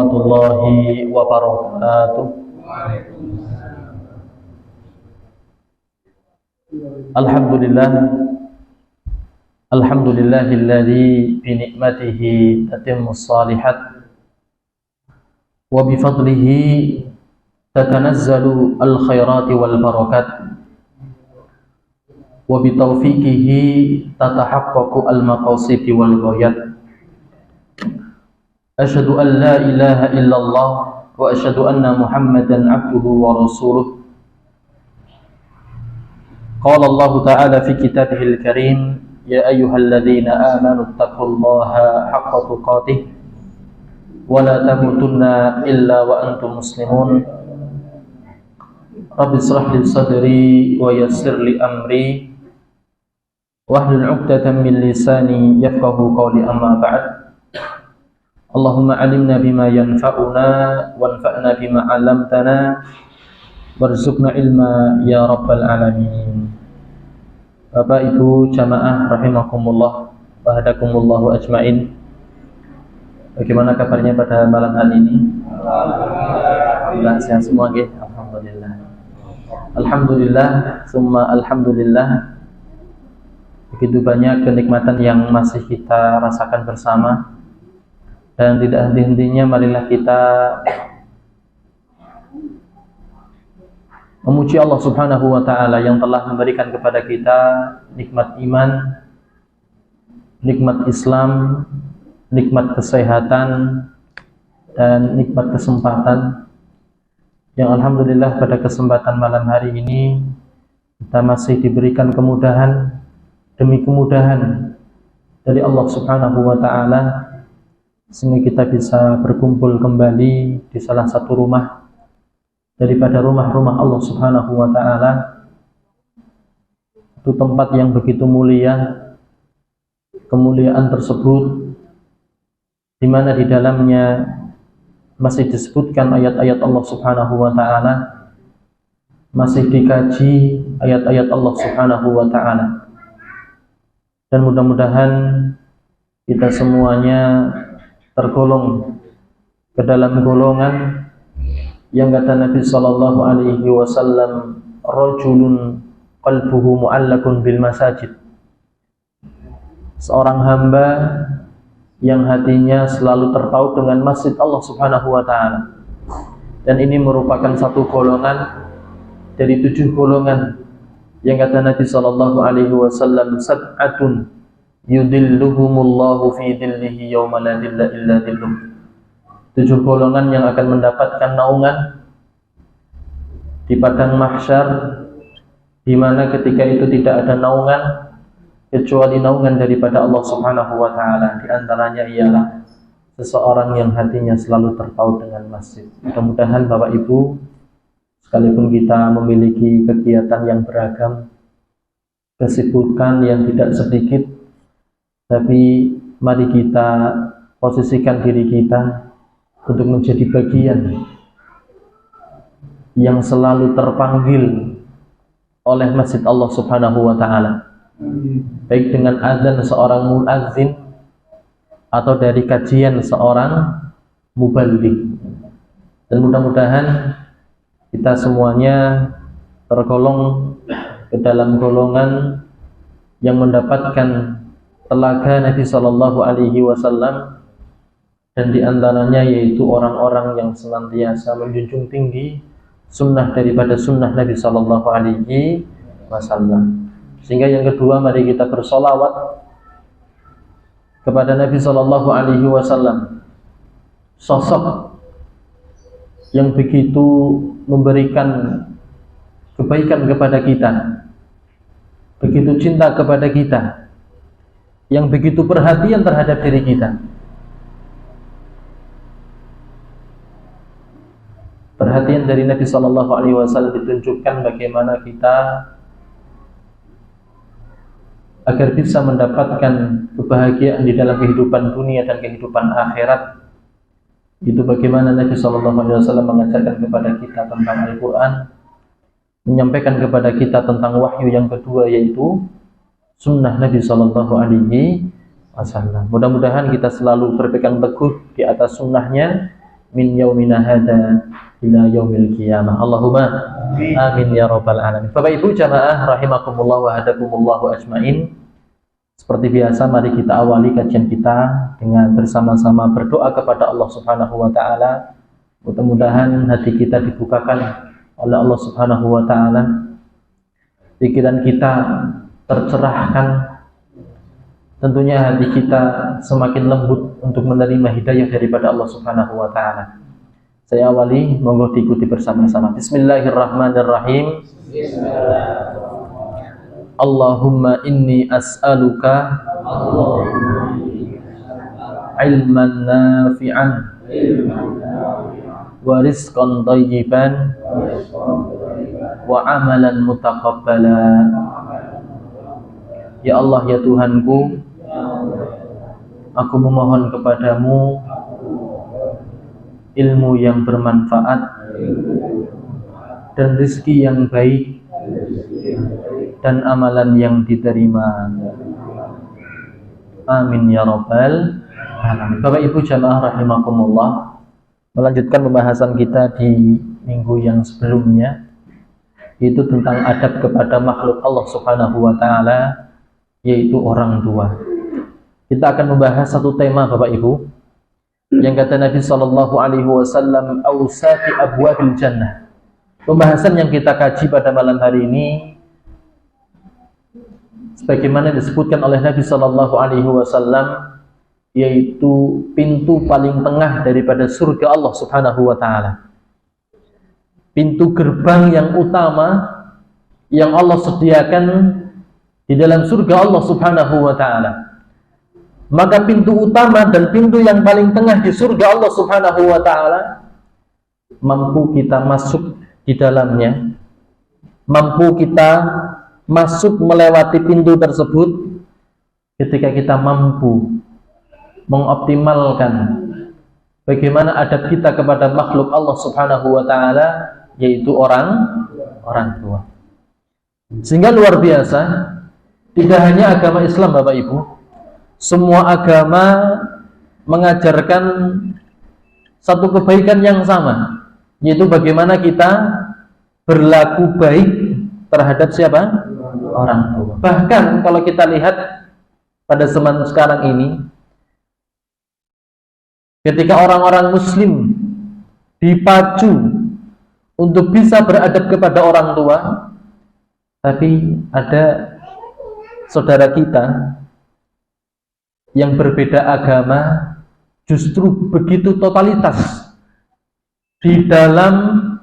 warahmatullahi wabarakatuh. Alhamdulillahilladzi bi ni'matihi tatimmus shalihat wa bi fadlihi tatanazzalu al khairati wal barakat wa bi taufiqihi tatahaqqaqu al maqasid wal ghayat. Asyhadu an la ilaha illallah wa asyhadu anna Muhammadan abduhu wa rasuluh. Qala Allah ta'ala fi kitabihil karim, ya ayyuhalladzina amanu taqullaha haqqa tuqatih wa la tamutunna illa wa antum muslimun. Rabbi shrah li sadri wa yassir li amri wahlul 'uqdatam min lisani yafqahu qawli, amma ba'd. Allahumma alimna bima yanfa'una wanfa'na bima 'allamtana warzuqna ilma ya rabbal alamin. Bapak Ibu jamaah rahimakumullah wa hadakumullahu ajmain. Bagaimana kabarnya pada malam hari ini? Alhamdulillah, sehat semua nggih? Alhamdulillah. Alhamdulillah, summa alhamdulillah. Begitu banyak kenikmatan yang masih kita rasakan bersama, dan tidak henti-hentinya marilah kita memuji Allah Subhanahu wa ta'ala yang telah memberikan kepada kita nikmat iman, nikmat Islam, nikmat kesehatan, dan nikmat kesempatan yang alhamdulillah pada kesempatan malam hari ini kita masih diberikan kemudahan demi kemudahan dari Allah Subhanahu wa ta'ala, sehingga kita bisa berkumpul kembali di salah satu rumah daripada rumah-rumah Allah Subhanahu wa ta'ala. Itu tempat yang begitu mulia. Kemuliaan tersebut di mana di dalamnya masih disebutkan ayat-ayat Allah Subhanahu wa ta'ala, masih dikaji ayat-ayat Allah Subhanahu wa ta'ala. Dan mudah-mudahan kita semuanya tergolong ke dalam golongan yang kata Nabi sallallahu alaihi wasallam, rajulun qalbuhu mu'allakun bil masajid, seorang hamba yang hatinya selalu terpaut dengan masjid Allah Subhanahu wa ta'ala. Dan ini merupakan satu golongan dari 7 golongan yang kata Nabi sallallahu alaihi wasallam, sab'atun yudilluhumullahu fi dhillihi yawma la dhilla illa dhilluh. 7 golongan yang akan mendapatkan naungan di padang mahsyar, di mana ketika itu tidak ada naungan kecuali naungan daripada Allah Subhanahu wa ta'ala. Di antaranya ialah seseorang yang hatinya selalu terpaut dengan masjid. Mudah-mudahan Bapak Ibu, sekalipun kita memiliki kegiatan yang beragam, kesibukan yang tidak sedikit, tapi mari kita posisikan diri kita untuk menjadi bagian yang selalu terpanggil oleh masjid Allah Subhanahu wa ta'ala, baik dengan azan seorang muadzin atau dari kajian seorang muballigh. Dan mudah-mudahan kita semuanya tergolong ke dalam golongan yang mendapatkan telaga Nabi sallallahu alaihi wasallam, dan di antaranya yaitu orang-orang yang senantiasa menjunjung tinggi sunnah daripada sunnah Nabi sallallahu alaihi wasallam. Sehingga yang kedua, mari kita bersolawat kepada Nabi sallallahu alaihi wasallam, sosok yang begitu memberikan kebaikan kepada kita, begitu cinta kepada kita, yang begitu perhatian terhadap diri kita. Perhatian dari Nabi sallallahu alaihi wasallam ditunjukkan bagaimana kita agar bisa mendapatkan kebahagiaan di dalam kehidupan dunia dan kehidupan akhirat. Itu bagaimana Nabi sallallahu alaihi wasallam mengajarkan kepada kita tentang Al-Qur'an, menyampaikan kepada kita tentang wahyu yang kedua, yaitu sunnah Nabi sallallahu alaihi wasallam. Mudah-mudahan kita selalu berpegang teguh di atas sunnahnya, min yaumina hadza ila yaumil qiyamah. Allahumma amin ya rabbal alamin. Bapak Ibu jamaah rahimakumullah wa hadakumullah ajmain. Seperti biasa mari kita awali kajian kita dengan bersama-sama berdoa kepada Allah Subhanahu wa taala. Mudah-mudahan hati kita dibukakan oleh Allah Subhanahu wa taala. Pikiran kita tercerahkan. Tentunya hati kita semakin lembut untuk menerima hidayah daripada Allah Subhanahu wa taala. Saya awali, monggo diikuti bersama-sama. Bismillahirrahmanirrahim. Allahumma inni as'aluka ilman nafi'an wa rizqan thayyiban wa amalan mutaqabbala. Ya Allah, ya Tuhanku, aku memohon kepadamu ilmu yang bermanfaat dan rezeki yang baik dan amalan yang diterima. Amin ya rabbal alamin. Bapak Ibu jamaah rahimakumullah, melanjutkan pembahasan kita di minggu yang sebelumnya, yaitu tentang adab kepada makhluk Allah Subhanahu wa taala, yaitu orang tua. Kita akan membahas satu tema Bapak Ibu, yang kata Nabi sallallahu alaihi wasallam, ausati abwabil jannah. Pembahasan yang kita kaji pada malam hari ini sebagaimana disebutkan oleh Nabi sallallahu alaihi wasallam, yaitu pintu paling tengah daripada surga Allah Subhanahu wa taala. Pintu gerbang yang utama yang Allah sediakan di dalam surga Allah Subhanahu wa taala. Maka pintu utama dan pintu yang paling tengah di surga Allah Subhanahu wa taala, mampu kita masuk di dalamnya, mampu kita masuk melewati pintu tersebut ketika kita mampu mengoptimalkan bagaimana adab kita kepada makhluk Allah Subhanahu wa taala, yaitu orang tua. Sehingga luar biasa, tidak hanya agama Islam Bapak Ibu, semua agama mengajarkan satu kebaikan yang sama, yaitu bagaimana kita berlaku baik terhadap siapa? Orang tua. Bahkan kalau kita lihat pada zaman sekarang ini, ketika orang-orang muslim dipacu untuk bisa beradab kepada orang tua, tapi ada saudara kita yang berbeda agama justru begitu totalitas di dalam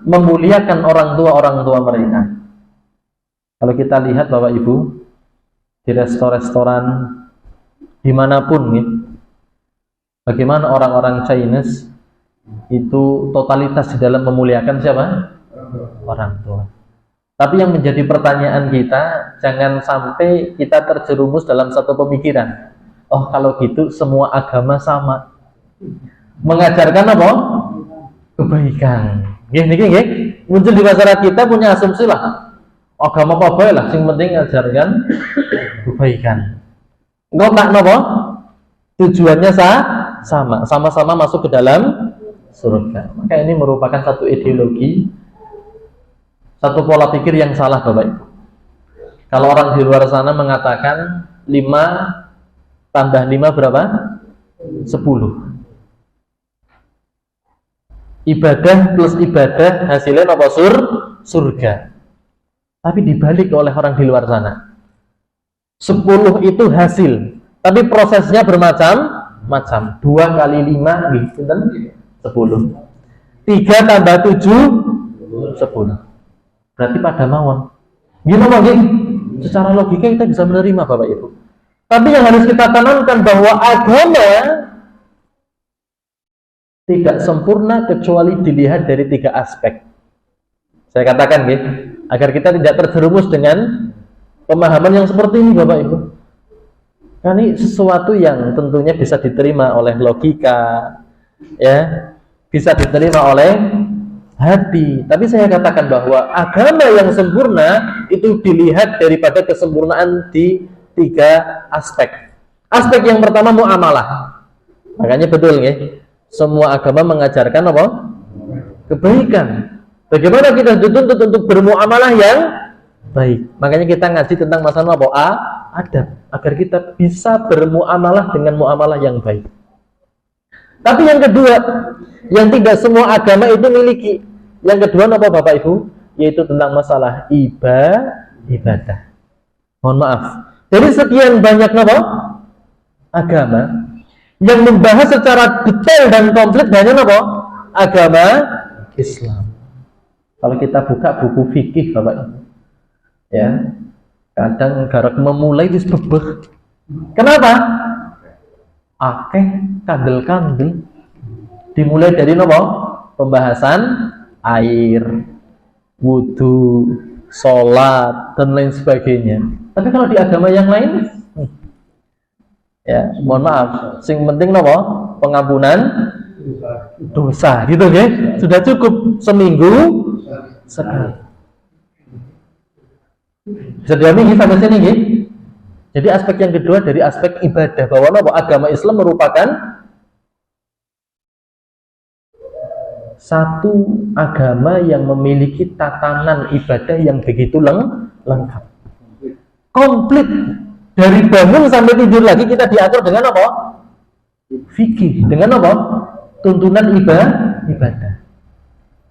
memuliakan orang tua mereka. Kalau kita lihat Bapak Ibu, di restoran dimanapun nih, bagaimana orang-orang Chinese itu totalitas di dalam memuliakan siapa? Orang tua. Tapi yang menjadi pertanyaan kita, jangan sampai kita terjerumus dalam satu pemikiran, oh kalau gitu semua agama sama, mengajarkan apa? Kebaikan. Gini, muncul di masyarakat kita punya asumsi lah, agama apa bae lah, sing penting ngajarkan kebaikan. Engko tak napa? Tujuannya sama-sama masuk ke dalam surga. Maka ini merupakan satu ideologi, satu pola pikir yang salah Bapak Ibu. Kalau orang di luar sana mengatakan 5 tambah 5 berapa? 10. Ibadah plus ibadah hasilnya apa? Surga. Tapi dibalik oleh orang di luar sana, 10 itu hasil, tapi prosesnya bermacam-macam. 2 kali 5 gitu kan 10. 3 tambah 7 10. Berarti pada mawon. Gimana nggih? Secara logika kita bisa menerima Bapak Ibu. Tapi yang harus kita tanamkan bahwa agama tidak sempurna kecuali dilihat dari 3 aspek. Saya katakan nggih, agar kita tidak terjerumus dengan pemahaman yang seperti ini Bapak Ibu. Karena ini sesuatu yang tentunya bisa diterima oleh logika, ya, bisa diterima oleh hati. Tapi saya katakan bahwa agama yang sempurna itu dilihat daripada kesempurnaan di 3 aspek. Aspek yang pertama muamalah. Makanya betul ya, Semua agama mengajarkan apa? Kebaikan. Bagaimana kita dituntut untuk bermuamalah yang baik. Makanya kita ngaji tentang masalah apa? Adab, agar kita bisa bermuamalah dengan muamalah yang baik. Tapi yang kedua, yang tidak semua agama itu miliki. Yang kedua apa Bapak Ibu? Yaitu tentang masalah ibadah. Mohon maaf. Jadi sekian banyak apa? Agama yang membahas secara detail dan komplit hanya apa? Agama Islam. Kalau kita buka buku fikih Bapak Ibu, ya, kadang garak memulai wis bebeh. Kenapa? Akeh kandel-kandel. Dimulai dari apa? Pembahasan air, wudu, sholat, dan lain sebagainya. Tapi kalau di agama yang lain, ya, mohon maaf, sing penting apa? Pengampunan dosa, gitu ya. Sudah cukup seminggu sekali. Bisa dipahami sampai sini nggih? Jadi aspek yang kedua dari aspek ibadah, bahwa apa? Agama Islam merupakan satu agama yang memiliki tatanan ibadah yang begitu lengkap, komplit. Dari bangun sampai tidur lagi kita diatur dengan apa? Fikih. Dengan apa? Tuntunan ibadah.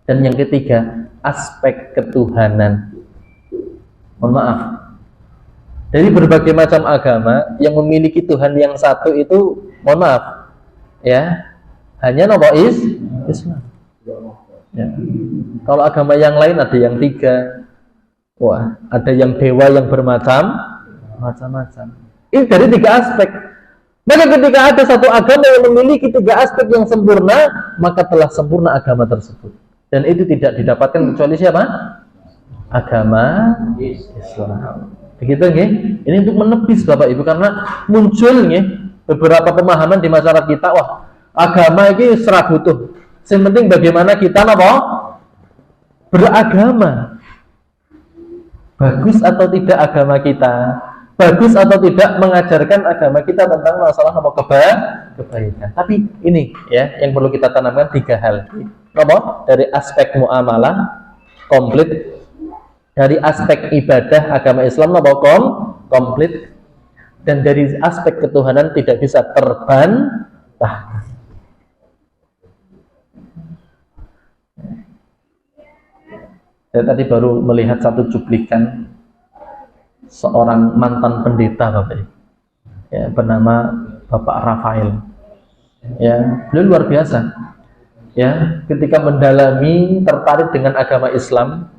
Dan yang ketiga, aspek ketuhanan. Mohon maaf, dari berbagai macam agama yang memiliki Tuhan yang satu itu, mohon maaf, ya, hanya apa? Islam. Ya. Kalau agama yang lain ada yang 3. Wah, ada yang dewa yang macam-macam. Ini dari 3 aspek. Maka ketika ada satu agama yang memiliki 3 aspek yang sempurna, maka telah sempurna agama tersebut. Dan itu tidak didapatkan kecuali siapa? Agama Islam. Begitu nggih? Ini untuk menepis Bapak Ibu, karena muncul nggih beberapa pemahaman di masyarakat kita, wah, agama ini serah butuh. Yang penting bagaimana kita apa? Beragama. Bagus atau tidak agama kita? Bagus atau tidak mengajarkan agama kita tentang masalah apa? Kebaikan. Tapi ini ya yang perlu kita tanamkan 3 hal. Apa? Dari aspek muamalah komplit, dari aspek ibadah agama Islam apa? Komplit, dan dari aspek ketuhanan tidak bisa terbantahkan. Saya tadi baru melihat satu cuplikan seorang mantan pendeta Bapak, ya, bernama Bapak Rafael. Ya, beliau luar biasa. Ya, ketika mendalami, tertarik dengan agama Islam.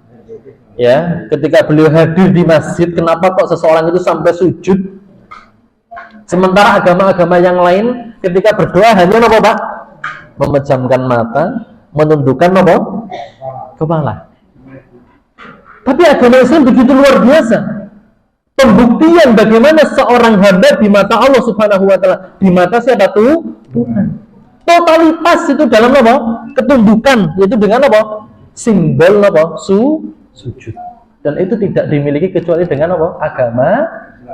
Ya, ketika beliau hadir di masjid, kenapa kok seseorang itu sampai sujud? Sementara agama-agama yang lain ketika berdoa hanya apa Pak? Memejamkan mata, menundukkan apa? Kepala. Tapi agama Islam begitu luar biasa. Pembuktian bagaimana seorang hamba di mata Allah Subhanahu wa taala, di mata siapa tuh? Tuhan. Totalitas itu dalam apa? Ketundukan, yaitu dengan apa? Simbol apa? Sujud. Dan itu tidak dimiliki kecuali dengan apa? Agama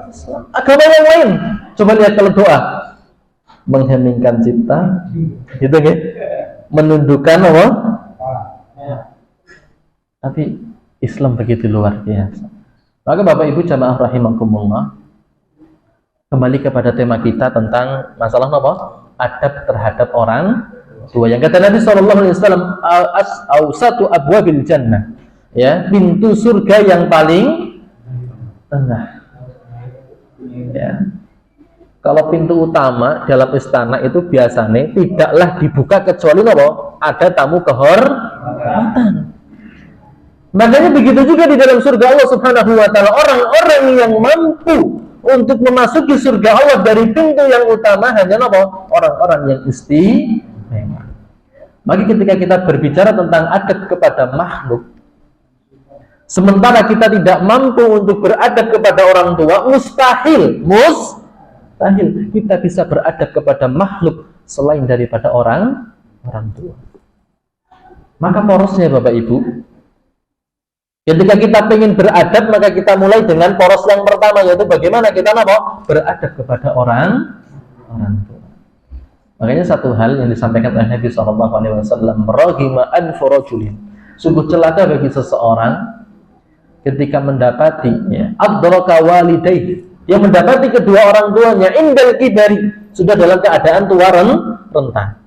Islam. Agama yang lain, coba lihat kalau doa, mengheningkan cipta, gitu kan? Menundukkan apa? Tapi Islam begitu luar biasa. Maka Bapak Ibu jamaah rahimakumullah, kembali kepada tema kita tentang masalah apa? Adab terhadap orang tua. Yang kata Nabi SAW, awsatu abwabil jannah, ya, pintu surga yang paling tengah. Ya. Kalau pintu utama dalam istana itu biasanya tidaklah dibuka kecuali apa? Ada tamu kehormatan. Makanya begitu juga di dalam surga Allah Subhanahu wa taala, orang-orang yang mampu untuk memasuki surga Allah dari pintu yang utama hanya apa? Orang-orang yang istimewa. Maka ketika kita berbicara tentang adab kepada makhluk, sementara kita tidak mampu untuk beradab kepada orang tua, mustahil kita bisa beradab kepada makhluk selain daripada orang tua. Maka porosnya Bapak Ibu, ketika kita ingin beradab, maka kita mulai dengan poros yang pertama, yaitu bagaimana kita beradab kepada orang tua. Makanya satu hal yang disampaikan oleh Nabi SAW, raghima anfu rajulin, sungguh celaka bagi seseorang ketika mendapati adraka walidayhi, yang mendapati kedua orang tuanya indal kibari, sudah dalam keadaan tua renta,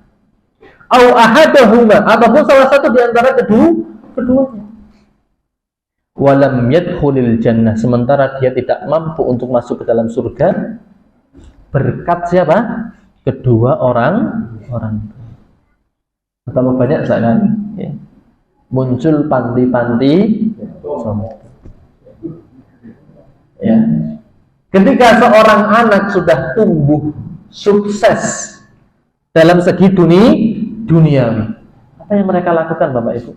au ahadahuma, ataupun salah satu di antara keduanya, walam yadkhulil jannah, sementara dia tidak mampu untuk masuk ke dalam surga berkat siapa? Kedua orang tua. Betapa banyak sekarang muncul panti-panti ya. Ketika seorang anak sudah tumbuh sukses dalam segi duniawi, apa yang mereka lakukan Bapak Ibu?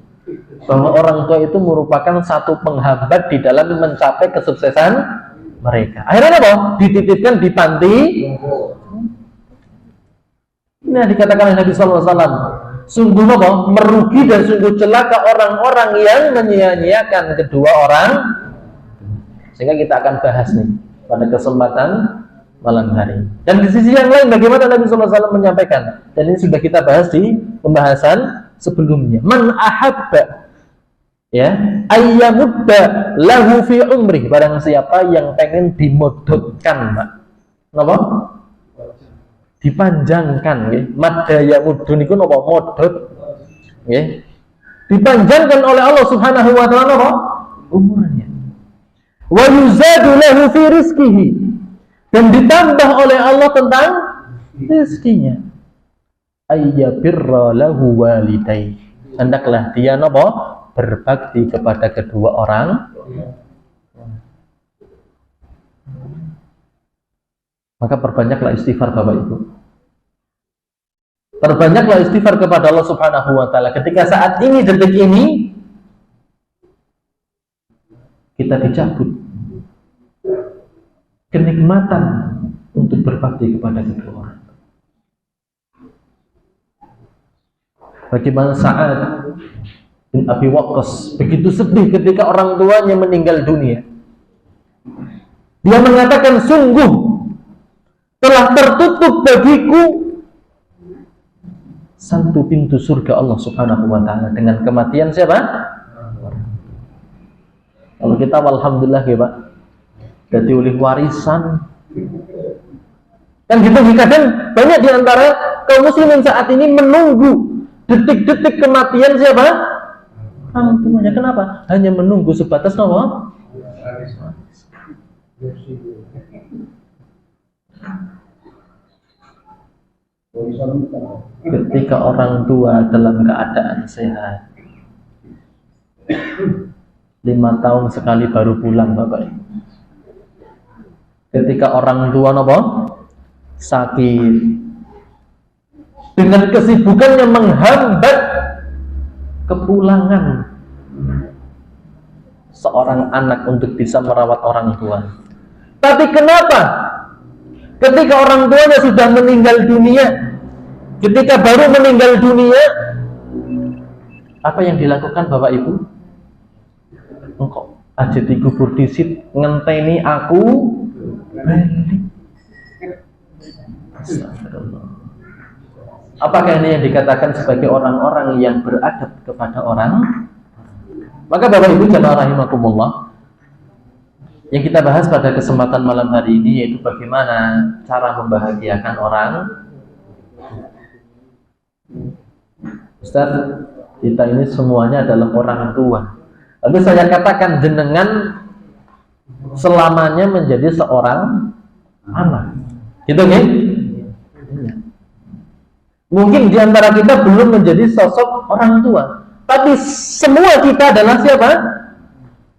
Bahwa orang tua itu merupakan satu penghambat di dalam mencapai kesuksesan mereka. Akhirnya apa? Dititipkan di panti. Nah, dikatakan oleh Nabi SAW, sungguh apa? Merugi dan sungguh celaka orang-orang yang menyia-nyiakan kedua orang. Sehingga kita akan bahas nih pada kesempatan malam hari. Dan di sisi yang lain, bagaimana Nabi SAW menyampaikan? Dan ini sudah kita bahas di pembahasan sebelumnya. Man ahabba ayyamudda lahu fi umri, barang siapa yang pengen dimodotkan, Pak. Napa? Dipanjangkan nggih. Madda yamudun iku napa? Modot. Nggih. Dipanjangkan oleh Allah Subhanahu wa taala napa? Umurnya. Wa yuzadu lahu fi rizqihi, dan ditambah oleh Allah tentang rezekinya. Ayyabirra lahu walidayhi, hendaklah dia napa? Berbakti kepada kedua orang. Maka perbanyaklah istighfar Bapak Ibu. Perbanyaklah istighfar kepada Allah Subhanahu wa taala ketika saat ini, detik ini kita dicabut kenikmatan untuk berbakti kepada kedua orang. Bagaimana Sa'ad bin Abi Waqqas begitu sedih ketika orang tuanya meninggal dunia. Dia mengatakan, sungguh telah tertutup bagiku satu pintu surga Allah Subhanahu wa taala dengan kematian siapa? Kalau kita alhamdulillah ya Pak, jadi oleh warisan. Kan gitu, kadang banyak di antara kaum muslimin saat ini menunggu detik-detik kematian siapa? Orang tuanya. Kenapa? Hanya menunggu sebatas apa? Ketika orang tua dalam keadaan sehat, 5 tahun sekali baru pulang Bapak. Ketika orang tua apa? Sakit, dengan kesibukannya menghambat kepulangan seorang anak untuk bisa merawat orang tua. Tapi kenapa ketika orang tuanya sudah meninggal dunia, ketika baru meninggal dunia, apa yang dilakukan Bapak Ibu? Engkau aja dikubur disit, ngenteni aku balik. Astagfirullah. Apakah ini yang dikatakan sebagai orang-orang yang beradab kepada orang? Maka Bapak Ibu jamaah rahimakumullah, yang kita bahas pada kesempatan malam hari ini yaitu bagaimana cara membahagiakan orang. Ustaz, kita ini semuanya adalah orang tua. Lalu saya katakan jenengan selamanya menjadi seorang anak. Gitu kan? Mungkin diantara kita belum menjadi sosok orang tua, tapi semua kita adalah siapa?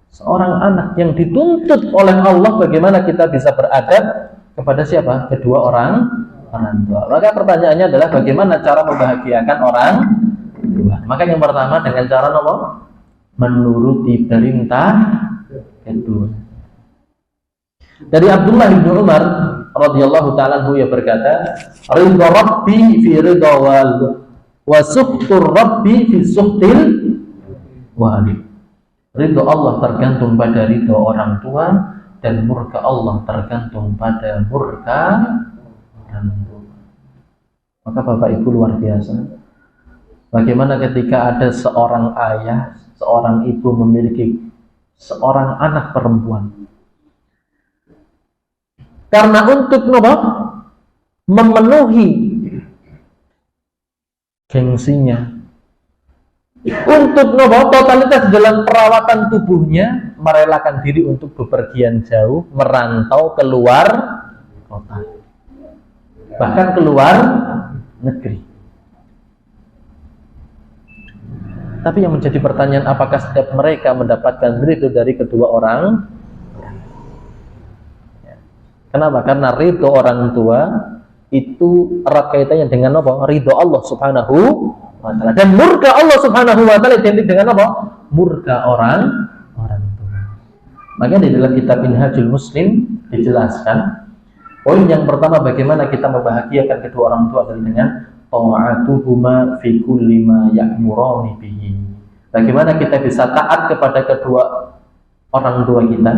Seorang anak yang dituntut oleh Allah bagaimana kita bisa beradab kepada siapa? Kedua orang tua. Maka pertanyaannya adalah bagaimana cara membahagiakan orang tua. Maka yang pertama dengan cara apa? Menuruti perintah kedua. Dari Abdullah bin Umar radhiyallahu ta'ala anhu, ia berkata, ridha rabbi fi ridha wa sukhtur rabbi fi sukhtil walid. Ridha Allah tergantung pada ridha orang tua, dan murka Allah tergantung pada murka orang tua. Maka Bapak Ibu luar biasa. Bagaimana ketika ada seorang ayah, seorang ibu memiliki seorang anak perempuan. Karena untuk memenuhi gengsinya, untuk totalitas dalam perawatan tubuhnya, merelakan diri untuk bepergian jauh, merantau keluar kota, bahkan keluar negeri. Tapi yang menjadi pertanyaan, apakah setiap mereka mendapatkan ridho dari kedua orang? Kenapa? Karena ridho orang tua itu erat kaitannya dengan ridho Allah Subhanahu wa ta'ala. Dan murka Allah Subhanahu wa ta'ala identik dengan murka orang tua. Makanya di dalam kitab Minhajul Muslim dijelaskan, poin yang pertama, bagaimana kita membahagiakan kedua orang tua adalah dengan ta'atuhuma fi kulli ma ya'murani bihi. Bagaimana kita bisa taat kepada kedua orang tua kita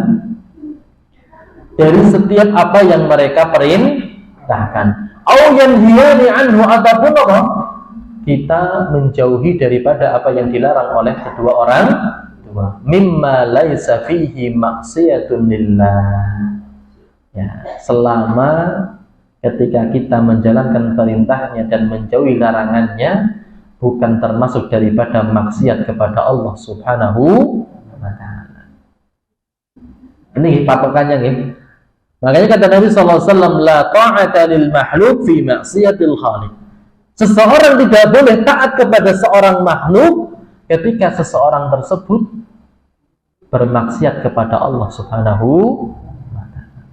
dari setiap apa yang mereka perintahkan. Au yanhiyani anhu, ataupun kita menjauhi daripada apa yang dilarang oleh kedua orang tua. Mimma laisa fihi maksiyatun lillah. Ya, selama ketika kita menjalankan perintahnya dan menjauhi larangannya bukan termasuk daripada maksiat kepada Allah Subhanahu wa ta'ala. Ini patokannya nih. Makanya kata Nabi SAW, la ta'ata lil makhluk fi maksiatil khaliq. Seseorang tidak boleh taat kepada seorang makhluk ketika seseorang tersebut bermaksiat kepada Allah Subhanahu wa ta'ala.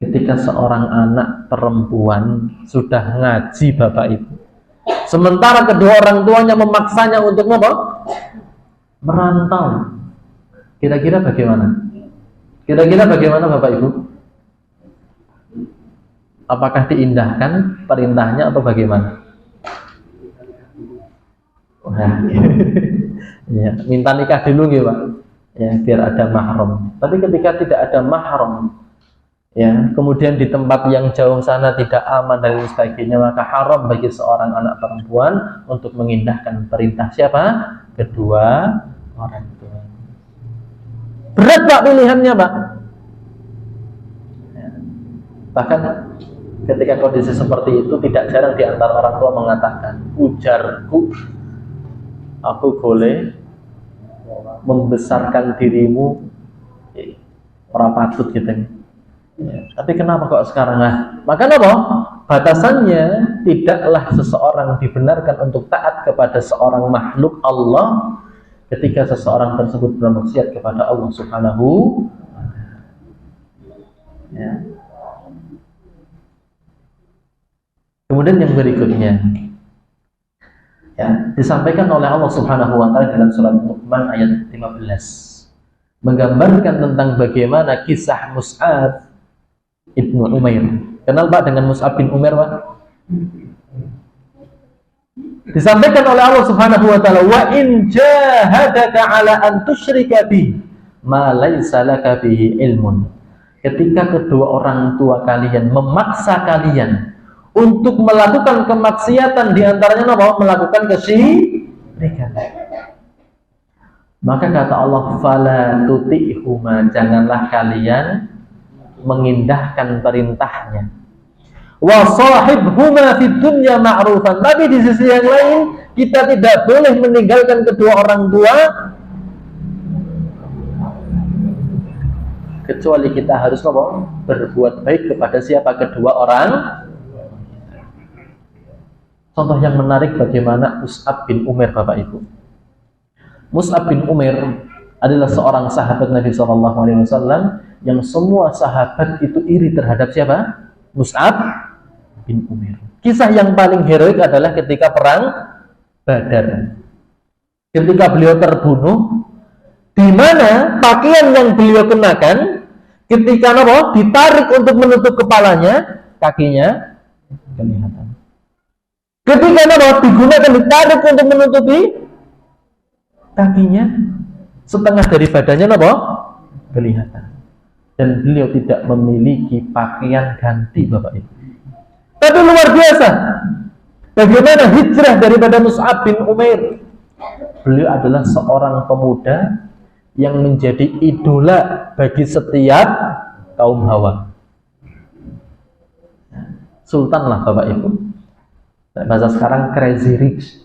Ketika seorang anak perempuan sudah ngaji Bapak Ibu, sementara kedua orang tuanya memaksanya untuk merantau, kira-kira bagaimana? Kira-kira bagaimana Bapak Ibu? Apakah diindahkan perintahnya atau bagaimana? Ya, minta nikah dulu gitu Pak, ya, biar ada mahram. Tapi ketika tidak ada mahram, ya, kemudian di tempat yang jauh sana tidak aman dan sebagainya, maka haram bagi seorang anak perempuan untuk mengindahkan perintah siapa? Kedua orang tua. Berat Pak pilihannya Pak. Ya. Bahkan ketika kondisi seperti itu, tidak jarang di antara orang tua mengatakan, ujarku, aku boleh membesarkan dirimu, orang patut gitu. Ya, tapi kenapa kok sekarang? Maka batasannya tidaklah seseorang dibenarkan untuk taat kepada seorang makhluk Allah ketika seseorang tersebut bermaksiat kepada Allah Subhanahu wa ta'ala. Ya. Kemudian yang berikutnya, ya, disampaikan oleh Allah Subhanahu wa ta'ala dalam surat Luqman ayat 15, menggambarkan tentang bagaimana kisah Mus'ab Ibnu Umair. Kenal Pak dengan Mus'ab bin Umair Pak? Disampaikan oleh Allah Subhanahu wa ta'ala, wa in jahadaka ala an tusyrika bi ma laysa laka bihi ilmun. Ketika kedua orang tua kalian memaksa kalian untuk melakukan kemaksiatan, diantaranya melakukan kesyirikan, maka kata Allah, fala tuti'huma, janganlah kalian mengindahkan perintahnya. Wa sahibhuma fid dunya ma'rufan. Tapi di sisi yang lain, kita tidak boleh meninggalkan kedua orang tua kecuali kita harus berbuat baik kepada siapa? Kedua orang. Contoh yang menarik bagaimana Mus'ab bin Umair Bapak Ibu. Mus'ab bin Umair adalah seorang sahabat Nabi SAW yang semua sahabat itu iri terhadap siapa? Mus'ab bin Umair. Kisah yang paling heroik adalah ketika perang Badar. Ketika beliau terbunuh, di mana pakaian yang beliau kenakan ketika ditarik untuk menutup kepalanya, kakinya kelihatan. Ketika digunakan ditarik untuk menutupi kakinya, setengah dari badannya kelihatan. Dan beliau tidak memiliki pakaian ganti Bapak Ibu. Tapi luar biasa, bagaimana hijrah daripada Mus'ab bin Umair. Beliau adalah seorang pemuda yang menjadi idola bagi setiap kaum hawa. Sultan lah Bapak Ibu. Bahasa sekarang crazy rich,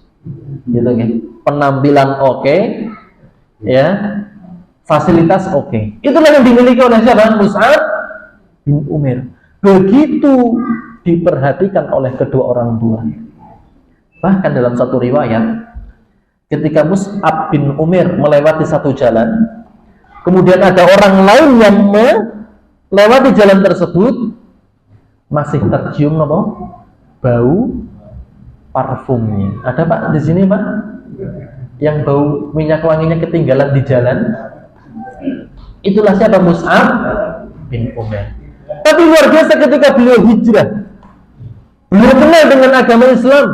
gitu kan? Penampilan oke, ya, fasilitas oke. Itulah yang dimiliki oleh siapa? Mus'ab bin Umair. Begitu diperhatikan oleh kedua orang tua. Bahkan dalam satu riwayat, ketika Mus'ab bin Umair melewati satu jalan, kemudian ada orang lain yang melewati jalan tersebut, masih tercium apa? Bau parfumnya. Ada Pak di sini Pak? Yang bau minyak wanginya ketinggalan di jalan. Itulah siapa? Mus'ab bin Umair. Tapi luar biasa ketika beliau hijrah, beliau kenal dengan agama Islam,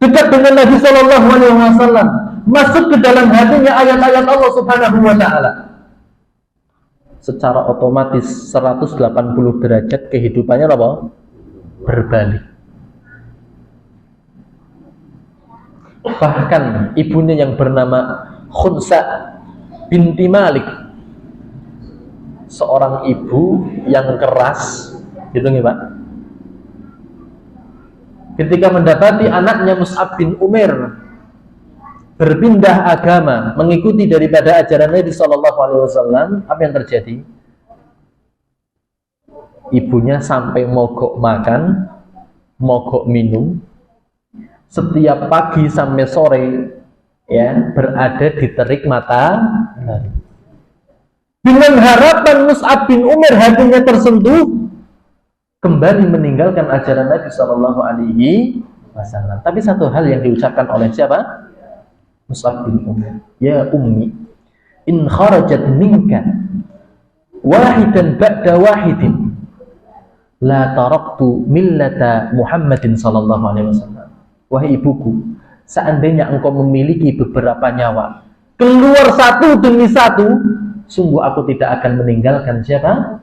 dekat dengan Nabi Shallallahu Alaihi Wasallam, masuk ke dalam hatinya ayat-ayat Allah Subhanahu Wa Taala. Secara otomatis 180 derajat kehidupannya apa? Berbalik. Bahkan ibunya yang bernama Khunsa binti Malik, seorang ibu yang keras, gitu nih Pak. Ketika mendapati anaknya Mus'ab bin Umair berpindah agama, mengikuti daripada ajaran Nabi Sallallahu Alaihi Wasallam, apa yang terjadi? Ibunya sampai mogok makan, mogok minum, setiap pagi sampai sore, ya, berada di terik matahari. Dengan harapan Mus'ab bin Umair hatinya tersentuh, kembali meninggalkan ajaran Nabi Sallallahu Alaihi Wasallam. Tapi satu hal yang diucapkan oleh siapa? Mus'ab bin Umair, ya ummi, in kharajat minka wahidan ba'da wahidin la taraktu millata Muhammadin Sallallahu Alaihi Wasallam. Wahai ibuku, seandainya engkau memiliki beberapa nyawa, keluar satu demi satu, sungguh aku tidak akan meninggalkan siapa?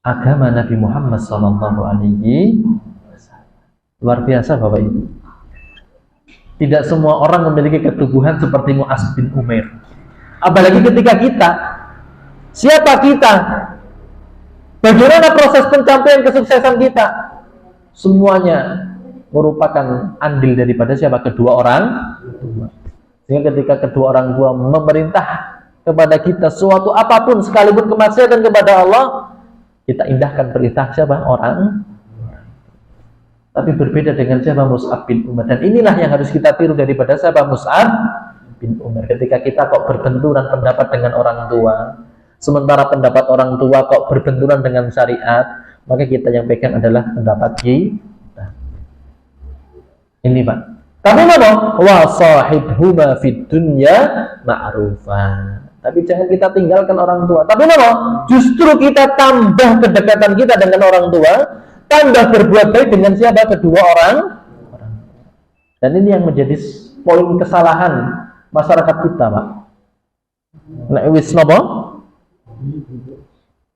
Agama Nabi Muhammad Sallallahu Alaihi Wasallam. Luar biasa Bapak Ibu. Tidak semua orang memiliki ketubuhan seperti Mus'ab bin Umair. Apalagi ketika kita, siapa kita? Bagaimana proses pencapaian kesuksesan kita? Semuanya merupakan andil daripada siapa? Kedua orang tua. Sehingga ketika kedua orang tua memerintah kepada kita suatu apapun, sekalipun kemaksiatan kepada Allah, kita indahkan perintah siapa? Orang. Tapi berbeda dengan siapa? Mus'ab bin Umair. Dan inilah yang harus kita tiru daripada siapa? Mus'ab bin Umair. Ketika kita kok berbenturan pendapat dengan orang tua, sementara pendapat orang tua kok berbenturan dengan syariat, maka kita yang pegang adalah pendapat kita. Ini Pak. Tapi apa? Wa sahibhuma fid dunya ma'rufa. Tapi jangan kita tinggalkan orang tua. Tapi apa? Justru kita tambah kedekatan kita dengan orang tua, tambah berbuat baik dengan siapa? Kedua orang. Dan ini yang menjadi poin kesalahan masyarakat kita, Pak. Nek wis napa?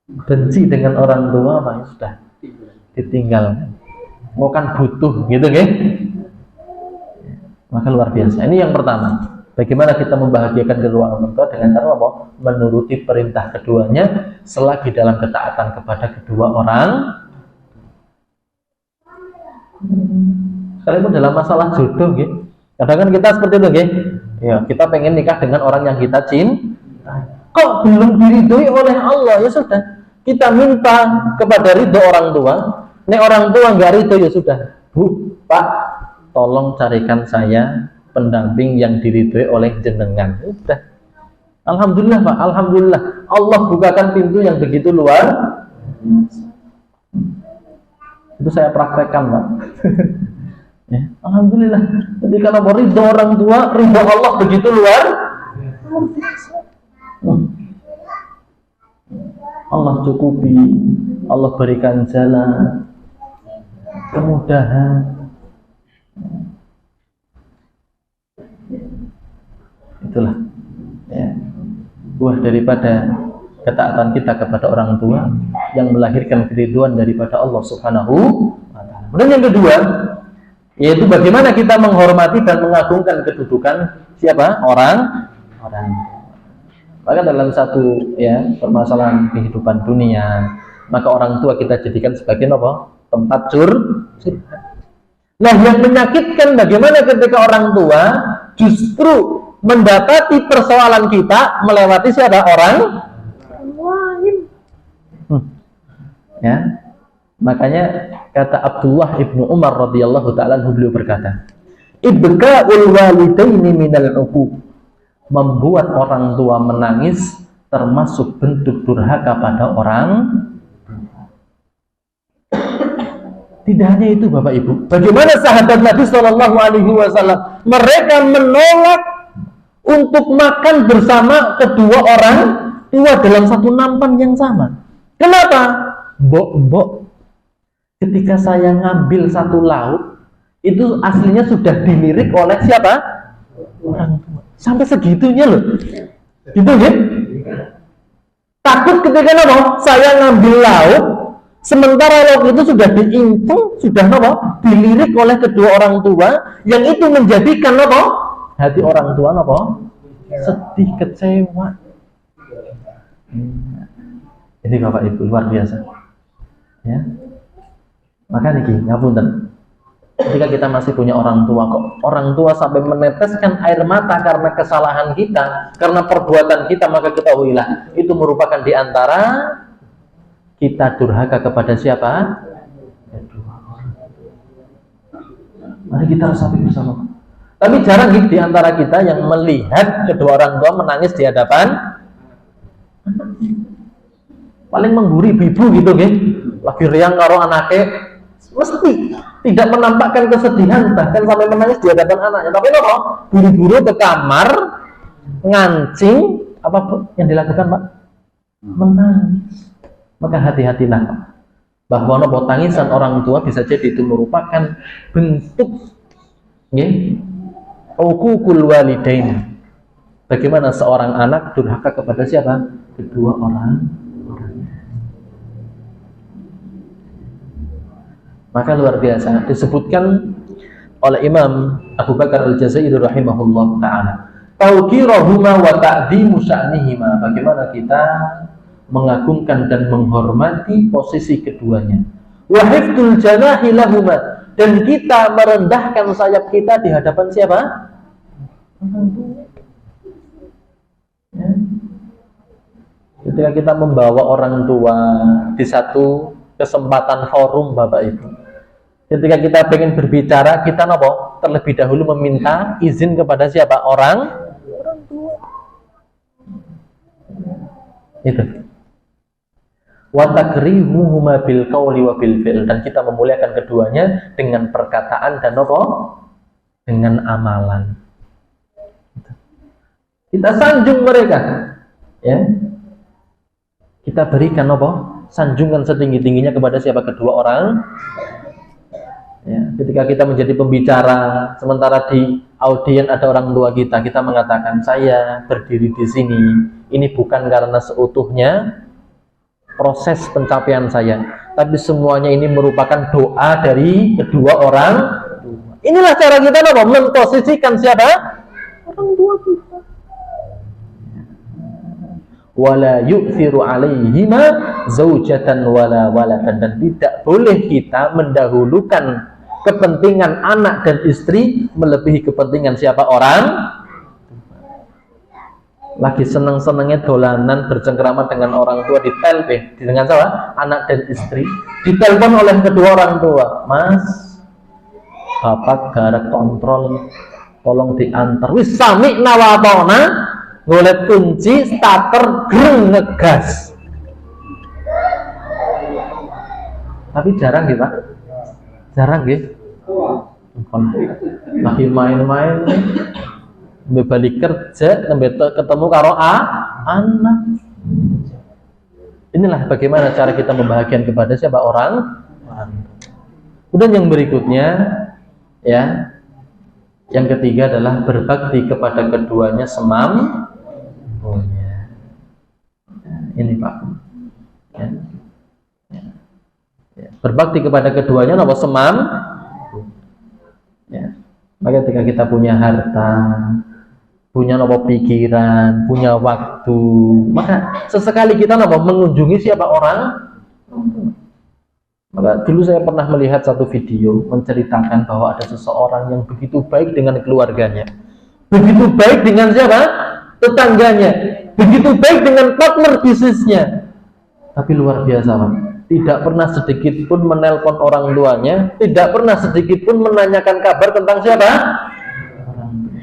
Benci dengan orang tua, Pak, sudah ditinggalkan. Mau kan butuh, gitu nggih? Maka luar biasa. Ini yang pertama. Bagaimana kita membahagiakan kedua orang tua dengan cara apa? Menuruti perintah keduanya selagi dalam ketaatan kepada kedua orang. Sekalipun dalam masalah jodoh, gitu. Kadang kan kita seperti itu, gitu. Ya, kita pengen nikah dengan orang yang kita cintai. Kok belum diridhoi oleh Allah? Ya sudah, kita minta kepada ridho orang tua. Nek orang tua nggak ridho, ya sudah, Bu, Pak, tolong carikan saya pendamping yang diridhoi oleh jenengan. Sudah. Alhamdulillah Pak, alhamdulillah. Allah bukakan pintu yang begitu luar. Itu saya praktekkan Pak. Ya, alhamdulillah. Jadi kalau ridho orang tua, ridho Allah begitu luar. Allah cukupi, Allah berikan jalan, kemudahan. Itulah ya, buah daripada ketaatan kita kepada orang tua yang melahirkan keridhaan daripada Allah Subhanahu wa Ta'ala. Kemudian yang kedua, yaitu bagaimana kita menghormati dan mengagungkan kedudukan siapa? Orang. Maka dalam satu permasalahan kehidupan dunia, maka orang tua kita jadikan sebagai apa? Tempat curhat. Nah, yang menyakitkan bagaimana ketika orang tua justru mendapati persoalan kita melewati siapa? Orang lain. Ya. Makanya kata Abdullah ibnu Umar radhiyallahu taala beliau berkata, "Ibka'ul walidaini minal 'uquq." Membuat orang tua menangis termasuk bentuk durhaka pada orang. Tidak hanya itu Bapak Ibu, bagaimana sahabat Nabi Shallallahu Alaihi Wasallam mereka menolak untuk makan bersama kedua orang tua dalam satu nampan yang sama. Kenapa? Mbok, ketika saya ngambil satu lauk, itu aslinya sudah dilirik oleh siapa? Orang tua. Sampai segitunya loh. Gitu ya? Takut ketika saya ngambil lauk, sementara lauk itu sudah diimpung, sudah dilirik oleh kedua orang tua, yang itu menjadikan hati orang tua sedih, kecewa. Ini Bapak Ibu luar biasa. Ya. Maka niki ngapunten. Ketika kita masih punya orang tua, kok orang tua sampai meneteskan air mata karena kesalahan kita, karena perbuatan kita, maka ketahuilah itu merupakan diantara kita durhaka kepada siapa? Mari kita resapi bersama. Tapi jarang di antara kita yang melihat kedua orang tua menangis di hadapan. Paling mengguri bibu gitu lagi riang karo anaknya, mesti tidak menampakkan kesedihan, bahkan sampai menangis di hadapan anaknya. Tapi buru-buru ke kamar ngancing, apa yang dilakukan Pak? Menangis. Maka hati-hatilah bahwa tangisan orang tua bisa jadi itu merupakan bentuk uququl walidain. Bagaimana seorang anak durhaka kepada siapa? Kedua orang. Maka luar biasa disebutkan oleh Imam Abu Bakar Al-Jazairi rahimahullah ta'ala, tauqirahuma wa ta'dhimu sya'nihima. Bagaimana kita mengagungkan dan menghormati posisi keduanya. Wa hifdzul janahi lahuma, dan kita merendahkan sayap kita di hadapan siapa? Ya. Ketika kita membawa orang tua di satu kesempatan forum Bapak Ibu, ketika kita ingin berbicara, kita terlebih dahulu meminta izin kepada siapa? Orang tua. Itu. Wa takrimuhuma bil qauli wa bil fi'l, dan kita memuliakan keduanya dengan perkataan dan dengan amalan. Kita sanjung mereka, ya. Kita berikan sanjungan setinggi-tingginya kepada siapa? Kedua orang. Ya, ketika kita menjadi pembicara, sementara di audien ada orang tua kita, kita mengatakan, saya berdiri di sini, ini bukan karena seutuhnya proses pencapaian saya, tapi semuanya ini merupakan doa dari kedua orang tua. Inilah cara kita memposisikan siapa? Orang tua kita. Wala yu'thiru alaihima zaujatan wala waladan, dan tidak boleh kita mendahulukan kepentingan anak dan istri melebihi kepentingan siapa? Orang. Lagi seneng-senengnya dolanan bercengkrama dengan orang tua, ditelepon dengan siapa? Anak dan istri, ditelepon oleh kedua orang tua, Mas, Bapak garek kontrol, tolong diantar. Wis sami nawatona, golek kunci, starter, greng ngegas. Tapi jarang Pak, jarang lagi main-main, balik kerja, ketemu karo anak. Inilah bagaimana cara kita membahagiakan kepada siapa? Orang. Kemudian yang berikutnya, ya, yang ketiga adalah berbakti kepada keduanya semampunya. Ini Pak. Ya. Ya. Ya. Berbakti kepada keduanya apa semam. Ya. Maka ketika kita punya harta, punya apa pikiran, punya waktu, maka sesekali kita apa mengunjungi siapa orang. Maka dulu saya pernah melihat satu video menceritakan bahwa ada seseorang yang begitu baik dengan keluarganya, begitu baik dengan siapa? Tetangganya, begitu baik dengan partner bisnisnya, tapi luar biasa, Pak. Tidak pernah sedikit pun menelpon orang tuanya, tidak pernah sedikit pun menanyakan kabar tentang siapa? Orang tua.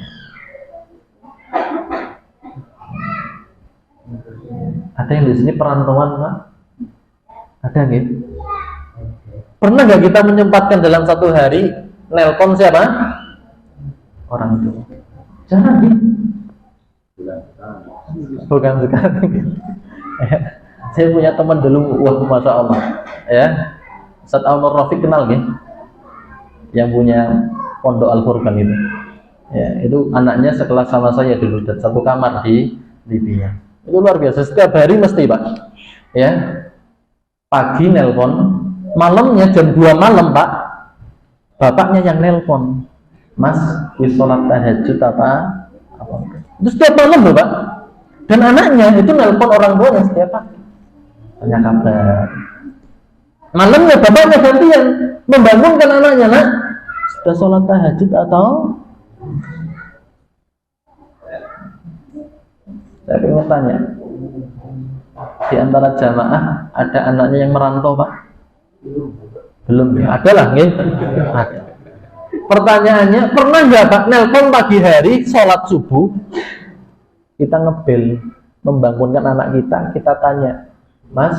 Ada yang di sini perantauan, Pak? Ada nggak? Pernah nggak kita menyempatkan dalam satu hari nelpon siapa? Orang tua. Jangan gitu. Bukan sekali. Saya punya teman dulu, wah masya Allah, ya, Ustaz Al-Nur Rafiq kenal gak? Yang punya Pondok Al-Furqan itu, ya, itu anaknya sekelas sama saya dulu dan satu kamar di Libya. Itu luar biasa, setiap hari mesti, Pak, ya, pagi nelpon, malamnya jam 2 malam, Pak, bapaknya yang nelpon, Mas, wis sholat tahajud apa? Itu setiap malam loh, Pak, dan anaknya itu nelpon orang tuanya setiap pagi. Tanya kabar. Malamnya bapaknya gantian membangunkan anaknya, nak, sudah sholat tahajud atau? Saya ingin tanya, di antara jamaah ada anaknya yang merantau, Pak? Belum ya? Ada lah, nggih? Ada. Pertanyaannya, pernah nggak, Pak, nelpon pagi hari sholat subuh, kita ngebel membangunkan anak kita tanya, Mas,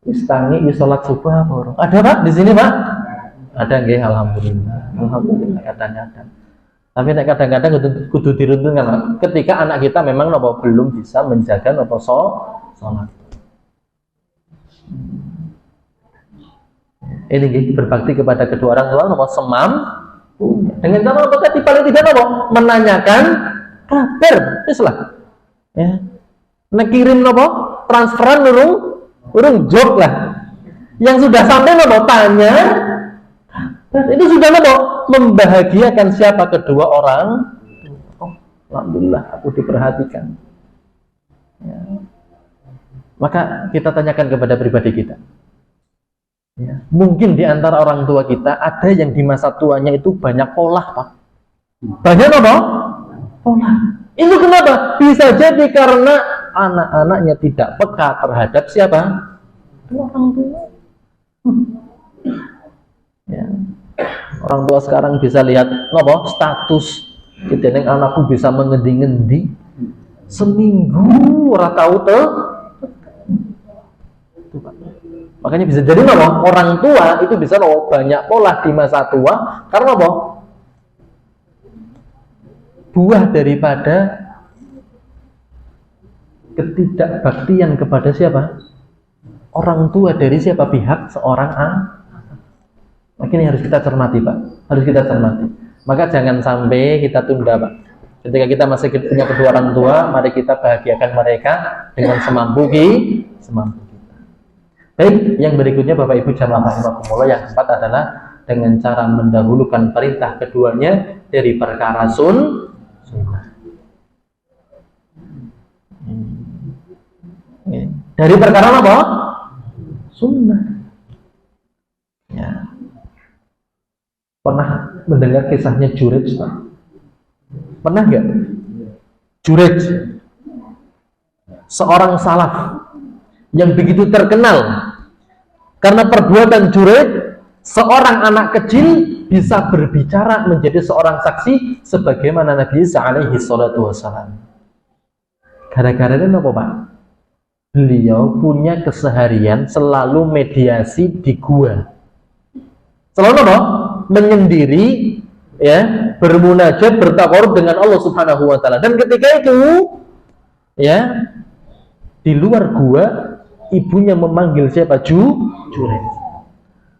istangi sholat subuh apa? Ada, Pak, di sini, Pak? Ada nggih? Alhamdulillah. Alhamdulillah kadang-kadang. Tapi kadang-kadang kudu diruntunkan, Pak. Ketika anak kita memang belum bisa menjaga sholat. Ini nggih, berbakti kepada kedua orang tua semam. Dengan cara apa? Paling tidak menanyakan kabar. Islah. Ya. Nekirim transferan urung job lah. Yang sudah sampai tanya, itu sudah membahagiakan siapa kedua orang. Oh, alhamdulillah aku diperhatikan. Ya. Maka kita tanyakan kepada pribadi kita. Ya. Mungkin di antara orang tua kita ada yang di masa tuanya itu banyak polah, Pak. Banyak polah. Itu kenapa? Bisa jadi karena anak-anaknya tidak peka terhadap siapa? Orang tua. Ya. Orang tua sekarang bisa lihat status kita yang anakku bisa mengendi-ngendi seminggu ora tahu tuh. Makanya bisa jadi orang tua itu bisa banyak pola di masa tua karena buah daripada ketidakbaktian kepada siapa? Orang tua dari siapa pihak seorang anak. Makanya harus kita cermati, Pak. Harus kita cermati. Maka jangan sampai kita tunda, Pak. Ketika kita masih punya kedua orang tua, mari kita bahagiakan mereka dengan semampu kita. Baik, yang berikutnya Bapak Ibu jamaah rahimakumullah, yang keempat adalah dengan cara mendahulukan perintah keduanya dari perkara sunnah. Dari perkara apa? Sunnah. Ya. Pernah mendengar kisahnya Jurayj, Pak? Pernah nggak? Jurayj, seorang salaf yang begitu terkenal karena perbuatan Jurayj, seorang anak kecil bisa berbicara menjadi seorang saksi sebagaimana Nabi Isa alaihi salatu wassalam. Gara-gara ini apa, Pak? Beliau punya keseharian selalu mediasi di gua. Selalu menyendiri, ya, bermunajat, bertakarub dengan Allah Subhanahu wa taala. Dan ketika itu, ya, di luar gua ibunya memanggil siapa? Jurayj.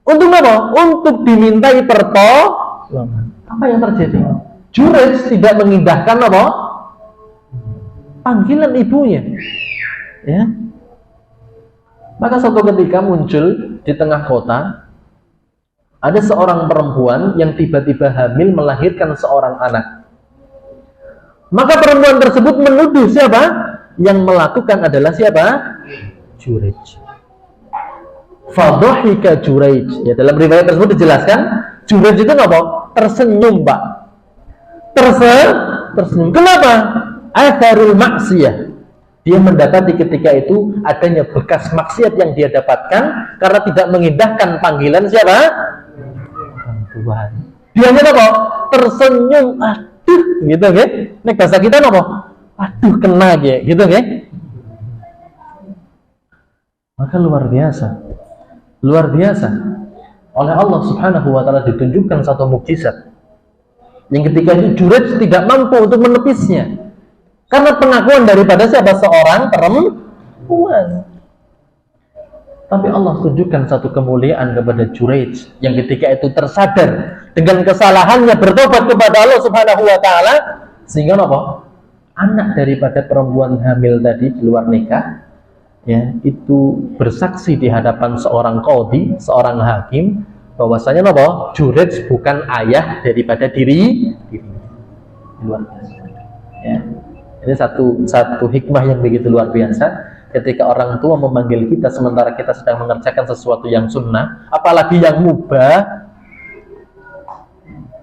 Untuk apa? Untuk dimintai pertolongan. Apa yang terjadi? Jurayj tidak mengindahkan panggilan ibunya. Ya. Maka suatu ketika muncul di tengah kota Ada seorang perempuan yang tiba-tiba hamil melahirkan seorang anak. Maka perempuan tersebut menuduh siapa? Yang melakukan adalah siapa? Jurayj. Fadhahika Jurayj. Ya, dalam riwayat tersebut dijelaskan, Jurayj itu apa? Tersenyum, Pak. Tersenyum. Kenapa? Atharul maksiyah. Dia mendapati ketika itu adanya bekas maksiat yang dia dapatkan karena tidak mengindahkan panggilan siapa? Orang Tuhan. Dia hanya apa? Tersenyum. Aduh, gitu kan? Nek bahasa kita apa? Aduh, kena gitu kan? Maka luar biasa. Luar biasa. Oleh Allah Subhanahu wa taala ditunjukkan satu mukjizat. Yang ketika itu Jurayj tidak mampu untuk menepisnya. Karena pengakuan daripada siapa? Seorang perempuan. Tapi Allah tunjukkan satu kemuliaan kepada Jurayj yang ketika itu tersadar dengan kesalahannya, bertobat kepada Allah Subhanahu wa taala, sehingga apa? Anak daripada perempuan hamil tadi di luar nikah, ya, itu bersaksi di hadapan seorang qadhi, seorang hakim, bahwasanya apa? Jurayj bukan ayah daripada dirinya. Luar biasa. Ya. Ini satu hikmah yang begitu luar biasa. Ketika orang tua memanggil kita sementara kita sedang mengerjakan sesuatu yang sunnah, apalagi yang mubah,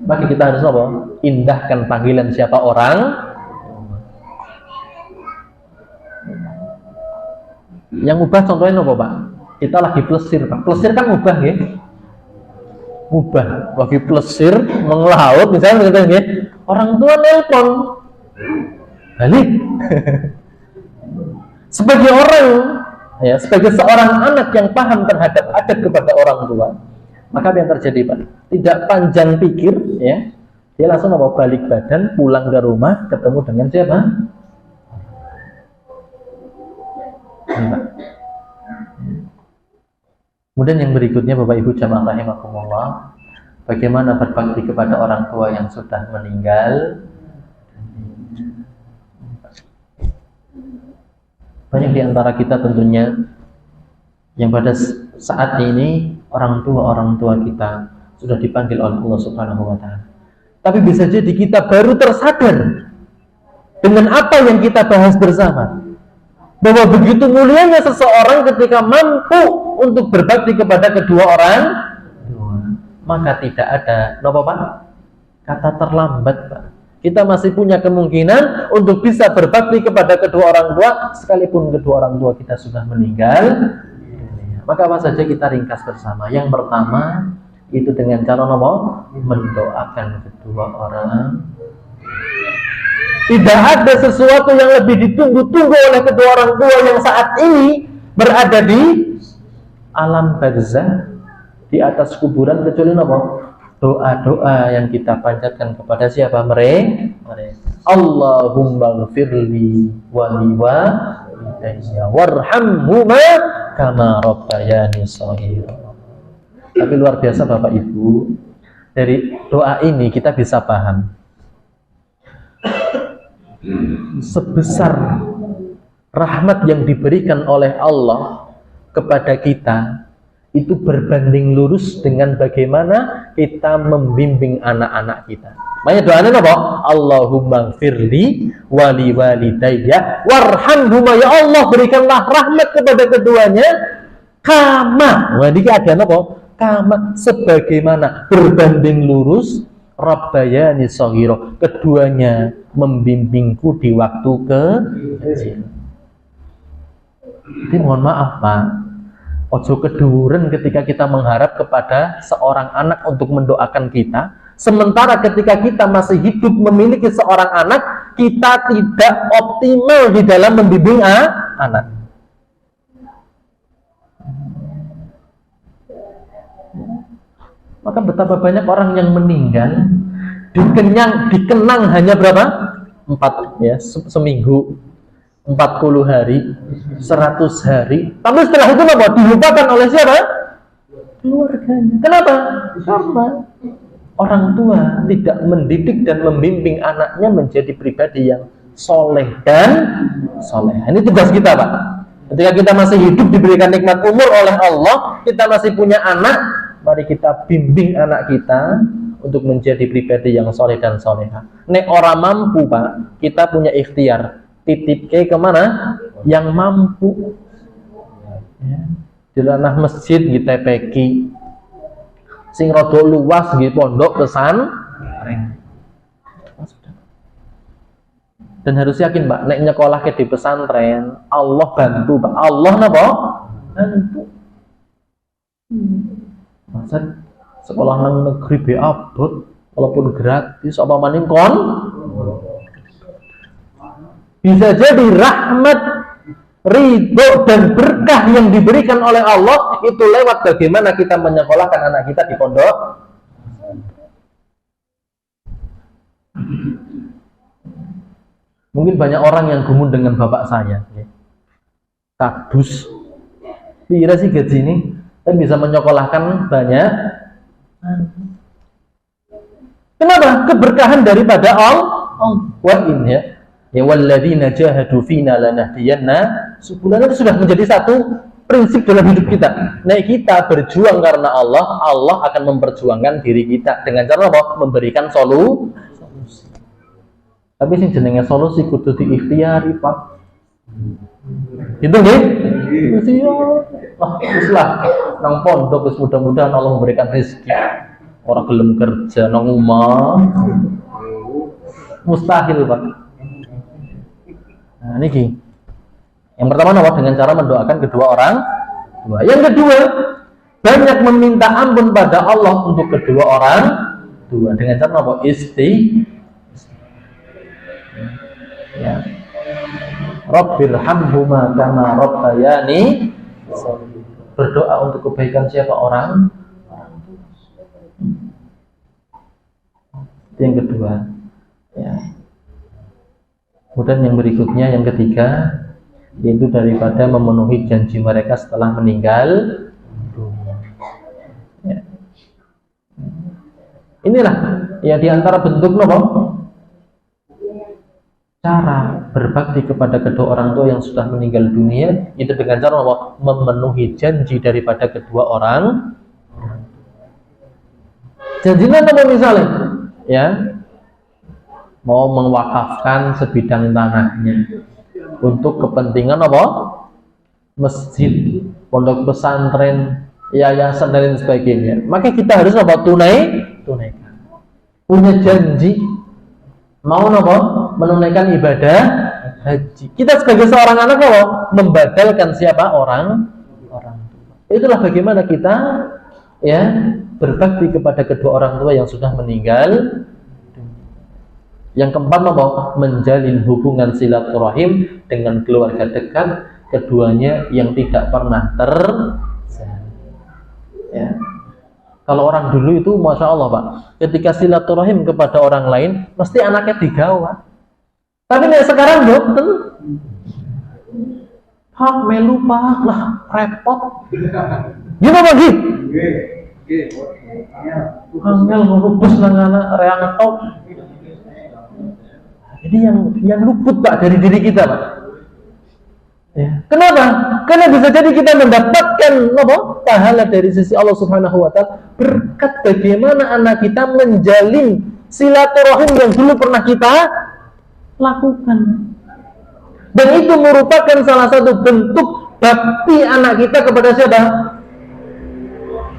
maka kita harus apa? Indahkan panggilan siapa orang. Yang mubah contohnya apa, Pak? Kita lagi plesir, Pak. Plesir kan mubah, ya? Mubah. Lagi plesir, mengelaut, misalnya, ya? Orang tua nelpon. Balik. Sebagai orang, ya, sebagai seorang anak yang paham terhadap adab kepada orang tua, maka apa yang terjadi, Pak? Tidak panjang pikir, ya, dia langsung mau balik badan, pulang ke rumah, ketemu dengan siapa? Pak. Kemudian yang berikutnya, Bapak Ibu jamaah rahimakumullah, bagaimana berbakti kepada orang tua yang sudah meninggal. Banyak di antara kita tentunya yang pada saat ini orang tua kita sudah dipanggil oleh Allah Subhanahu wa taala. Tapi bisa jadi kita baru tersadar dengan apa yang kita bahas bersama, bahwa begitu mulianya seseorang ketika mampu untuk berbakti kepada kedua orang tua, maka tidak ada kata terlambat, Pak. Kita masih punya kemungkinan untuk bisa berbakti kepada kedua orang tua sekalipun kedua orang tua kita sudah meninggal. Maka apa saja kita ringkas bersama. Yang pertama itu dengan cara mendoakan kedua orang. Tidak ada sesuatu yang lebih ditunggu-tunggu oleh kedua orang tua yang saat ini berada di alam barzah, di atas kuburan, kecuali doa-doa yang kita panjatkan kepada siapa? Mereka. Allahumma ghfirli wa liwalidayya warhamhuma kama rabbayani shaghira. Tapi luar biasa Bapak Ibu, dari doa ini kita bisa paham sebesar rahmat yang diberikan oleh Allah kepada kita itu berbanding lurus dengan bagaimana kita membimbing anak-anak kita. Makanya doanya apa? Allahumma gfirli wali walidayya warhamhuma, ya Allah berikanlah rahmat kepada keduanya kama. Wah, ini ada apa? Kama, sebagaimana, berbanding lurus rabbayani shaghira, keduanya membimbingku di waktu kecil. Jadi mohon maaf Pak, ojo keduren ketika kita mengharap kepada seorang anak untuk mendoakan kita, sementara ketika kita masih hidup memiliki seorang anak, kita tidak optimal di dalam membimbing anak. Maka betapa banyak orang yang meninggal dikenang hanya berapa? 4 ya, seminggu, 40 hari, 100 hari. Tapi setelah itu apa? Dilupakan oleh siapa? Keluarganya. Kenapa? Karena orang tua tidak mendidik dan membimbing anaknya menjadi pribadi yang soleh dan soleh. Ini tugas kita Pak. Ketika kita masih hidup diberikan nikmat umur oleh Allah, kita masih punya anak, mari kita bimbing anak kita untuk menjadi pribadi yang soleh dan soleha. Nek orang mampu Pak, kita punya ikhtiar, titip kemana? Yang mampu. Ya. Di ranah masjid kita peki, sing rada luas nggih pondok pesantren. Dan harus yakin Pak, nek nyekolah ke di pesantren, Allah bantu Pak. Allah napa? Bantu. Masa sekolah nang negeri be abot, walaupun gratis apa maning kon bisa jadi rahmat, ridho dan berkah yang diberikan oleh Allah itu lewat bagaimana kita menyekolahkan anak kita di pondok. Mungkin banyak orang yang gumun dengan bapak saya, kadus pira sih gaji ini, tapi bisa menyekolahkan banyak. Kenapa? Keberkahan daripada Allah. Wa in ya walladzina jahadu fina lanahdiyanna subulana, itu sudah menjadi satu prinsip dalam hidup kita. Nah, kita berjuang karena Allah, Allah akan memperjuangkan diri kita dengan cara apa? Memberikan solusi. Tapi sing jenenge solusi kudu diikhtiari, Pak. Itu nggih? Wis lah nang pondok wis mudah-mudahan Allah memberikan rezeki. Orang gelem kerja nang omah. Mustahil, Pak. Nah, niki. Yang pertama apa? Dengan cara mendoakan kedua orang tua. Yang kedua, banyak meminta ampun pada Allah untuk kedua orang tua dengan cara apa? Ya. Rabbirhamhuma kama rabbayani. Berdoa untuk kebaikan siapa orang? Itu yang kedua. Ya. Kemudian yang berikutnya, yang ketiga, yaitu daripada memenuhi janji mereka setelah meninggal dunia. Ya. Inilah ya diantara bentuk nopo cara berbakti kepada kedua orang tua yang sudah meninggal dunia, itu dengan cara nopo memenuhi janji daripada kedua orang. Janjinya nopo misalnya, ya mau mewakafkan sebidang tanahnya untuk kepentingan apa? Masjid, pondok pesantren, yayasan dan sebagainya. Maka kita harus apa? Tunaikan. Punya janji mau apa? Menunaikan ibadah haji. Kita sebagai seorang anak apa? Membadalkan siapa? Orang tua. Itulah bagaimana kita ya berbakti kepada kedua orang tua yang sudah meninggal. Yang keempat apa? Menjalin hubungan silaturahim dengan keluarga dekat keduanya yang tidak pernah terjalin. Ya. Kalau orang dulu itu masya Allah Pak, ketika silaturahim kepada orang lain, mesti anaknya digawat. Tapi nih sekarang dokter, Pak melu Pak lah repot. Gimana lagi? Angel ngerubus nang anak reang tok. Jadi yang luput Pak dari diri kita Pak. Ya. Kenapa? Karena bisa jadi kita mendapatkan apa? Pahala dari sisi Allah Subhanahu wa taala berkat bagaimana anak kita menjalin silaturahim yang dulu pernah kita lakukan. Dan itu merupakan salah satu bentuk bakti anak kita kepada siapa?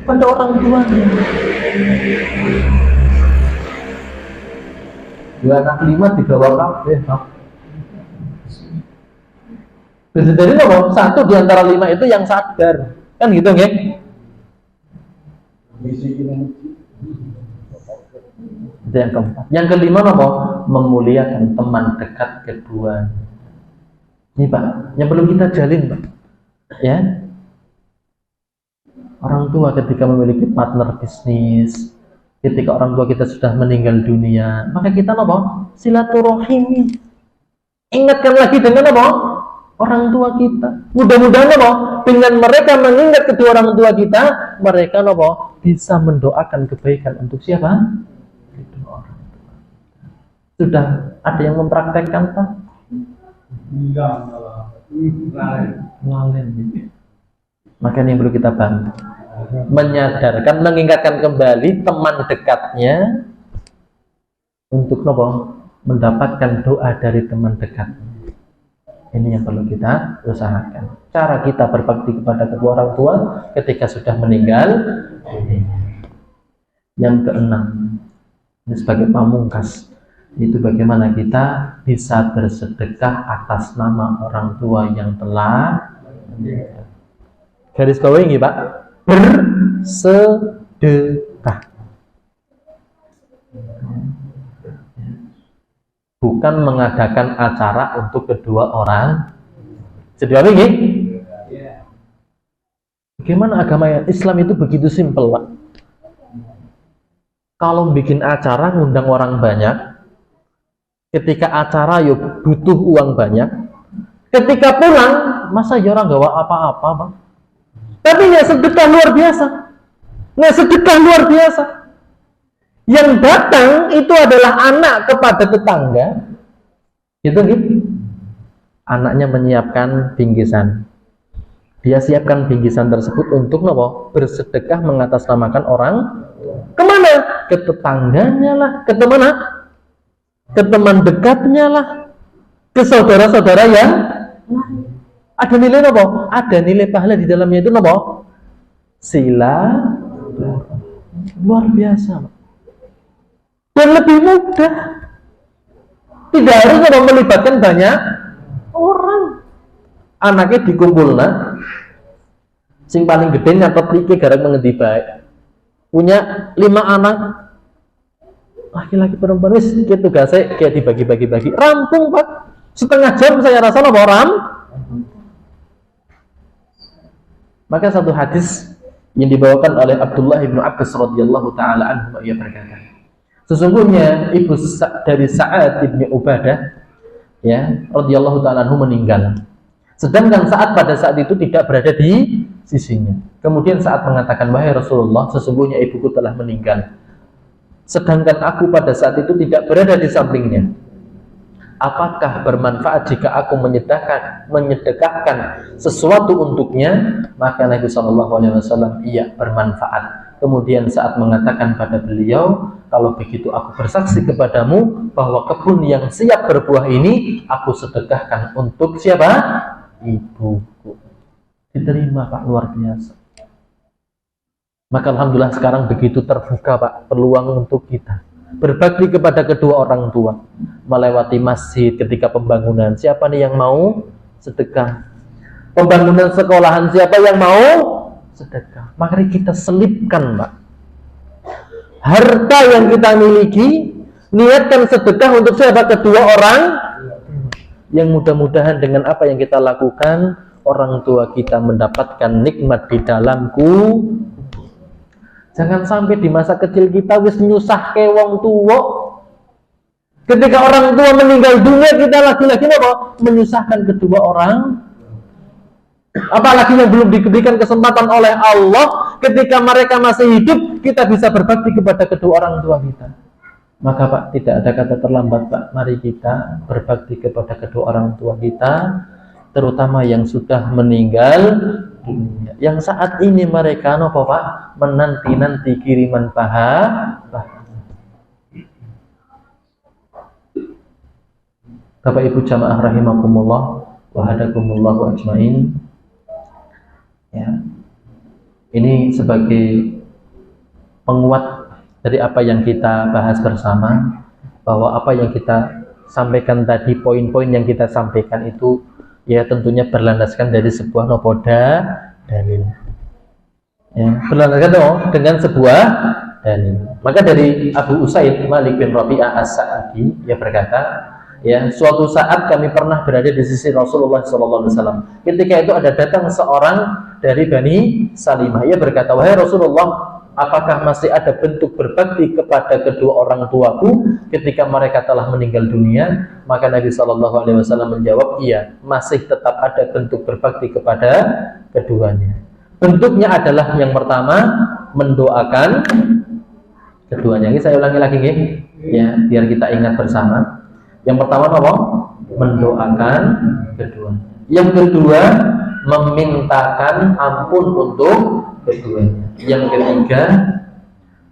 Pada orang tuanya. Dua anak lima dibawa kabeh. Bisa dari apa? Satu di antara lima itu yang sadar, kan gitu nggih? Itu yang keempat. Yang kelima apa? Memuliakan teman dekat kedua. Ini Pak, yang perlu kita jalin Pak. Ya, orang tua ketika memiliki partner bisnis, ketika orang tua kita sudah meninggal dunia, maka kita apa? Silaturahim. Ingatkan lagi dengan apa? Orang tua kita. Mudah-mudahan apa? Dengan mereka mengingat kedua orang tua kita, mereka apa? Bisa mendoakan kebaikan untuk siapa? Kedua orang tua. Sudah ada yang mempraktekkan Pak? Enggak. Ngalen. Makanya yang perlu kita bantu. menyadarkan, mengingatkan kembali teman dekatnya untuk mendapatkan doa dari teman dekatnya. Ini yang perlu kita usahakan. Cara kita berbakti kepada kedua orang tua ketika sudah meninggal. Yang keenam, ini sebagai pamungkas, itu bagaimana kita bisa bersedekah atas nama orang tua yang telah meninggal. Garis bawahi Pak, bersedekah, bukan mengadakan acara untuk kedua orang. Sedih apa ini? Bagaimana agama Islam itu begitu simpel, Pak. Kalau bikin acara ngundang orang banyak, ketika acara yuk butuh uang banyak, ketika pulang masa ya orang gawa apa-apa, Pak. Tapi ya sedekah luar biasa. Nah, sedekah luar biasa. Yang datang itu adalah anak kepada tetangga. Gitu. Anaknya menyiapkan bingkisan. Dia siapkan bingkisan tersebut untuk bersedekah mengatasnamakan orang. Kemana? Ke tetangganya lah. Ke mana? Ke teman dekatnya lah. Ke saudara-saudara yang ada nilai ada nilai pahala di dalamnya itu sila luar biasa, dan lebih mudah, tidak harus melibatkan banyak orang. Anaknya dikumpulna, sing paling gede nyatet iki garek mengendi bae, punya 5 anak laki-laki perempuan, wis iki tugasnya kayak dibagi-bagi, rampung Pak, setengah jam saya rasa Maka satu hadis yang dibawakan oleh Abdullah bin Abbas radhiyallahu taala anhu, ia berkata, sesungguhnya ibu dari Sa'ad bin Ubadah radhiyallahu taala anhu meninggal. Sedangkan pada saat itu tidak berada di sisinya. Kemudian saat mengatakan, wahai Rasulullah, sesungguhnya ibuku telah meninggal. Sedangkan aku pada saat itu tidak berada di sampingnya. Apakah bermanfaat jika aku menyedekahkan sesuatu untuknya? Maka Nabi SAW, iya bermanfaat. Kemudian saat mengatakan pada beliau, kalau begitu aku bersaksi kepadamu bahwa kebun yang siap berbuah ini aku sedekahkan untuk siapa? Ibuku. Diterima Pak, luar biasa. Maka alhamdulillah sekarang begitu terbuka Pak peluang untuk kita berbakti kepada kedua orang tua, melewati masjid ketika pembangunan. Siapa nih yang mau sedekah? Pembangunan sekolahan, siapa yang mau sedekah? Mari kita selipkan Pak harta yang kita miliki, niatkan sedekah untuk siapa? Kedua orang yang mudah-mudahan dengan apa yang kita lakukan, orang tua kita mendapatkan nikmat di dalamku. Jangan sampai di masa kecil kita wis nyusah ke wong tua. Ketika orang tua meninggal dunia, kita lagi-lagi menyusahkan kedua orang. Apalagi yang belum diberikan kesempatan oleh Allah, ketika mereka masih hidup, kita bisa berbakti kepada kedua orang tua kita. Maka Pak, tidak ada kata terlambat Pak. Mari kita berbakti kepada kedua orang tua kita, terutama yang sudah meninggal dunia. Yang saat ini mereka Pak, menanti-nanti kiriman pahala. Bapak Ibu jamaah rahimakumullah wa hadakumullah wa ajmain. Ini sebagai penguat dari apa yang kita bahas bersama, bahwa apa yang kita sampaikan tadi, poin-poin yang kita sampaikan itu tentunya berlandaskan dari sebuah dalil. Berlandaskan dengan sebuah dalil. Maka dari Abu Usaid Malik bin Rabi'ah As-Sa'di, berkata, suatu saat kami pernah berada di sisi Rasulullah SAW. Ketika itu ada datang seorang dari Bani Salimah. Ia berkata, wahai Rasulullah, apakah masih ada bentuk berbakti kepada kedua orang tuaku ketika mereka telah meninggal dunia? Maka Nabi SAW menjawab, iya, masih tetap ada bentuk berbakti kepada keduanya. Bentuknya adalah yang pertama, mendoakan keduanya. Ini saya ulangi lagi biar kita ingat bersama. Yang pertama mendoakan keduanya. Yang kedua, memintakan ampun untuk keduanya. Yang ketiga,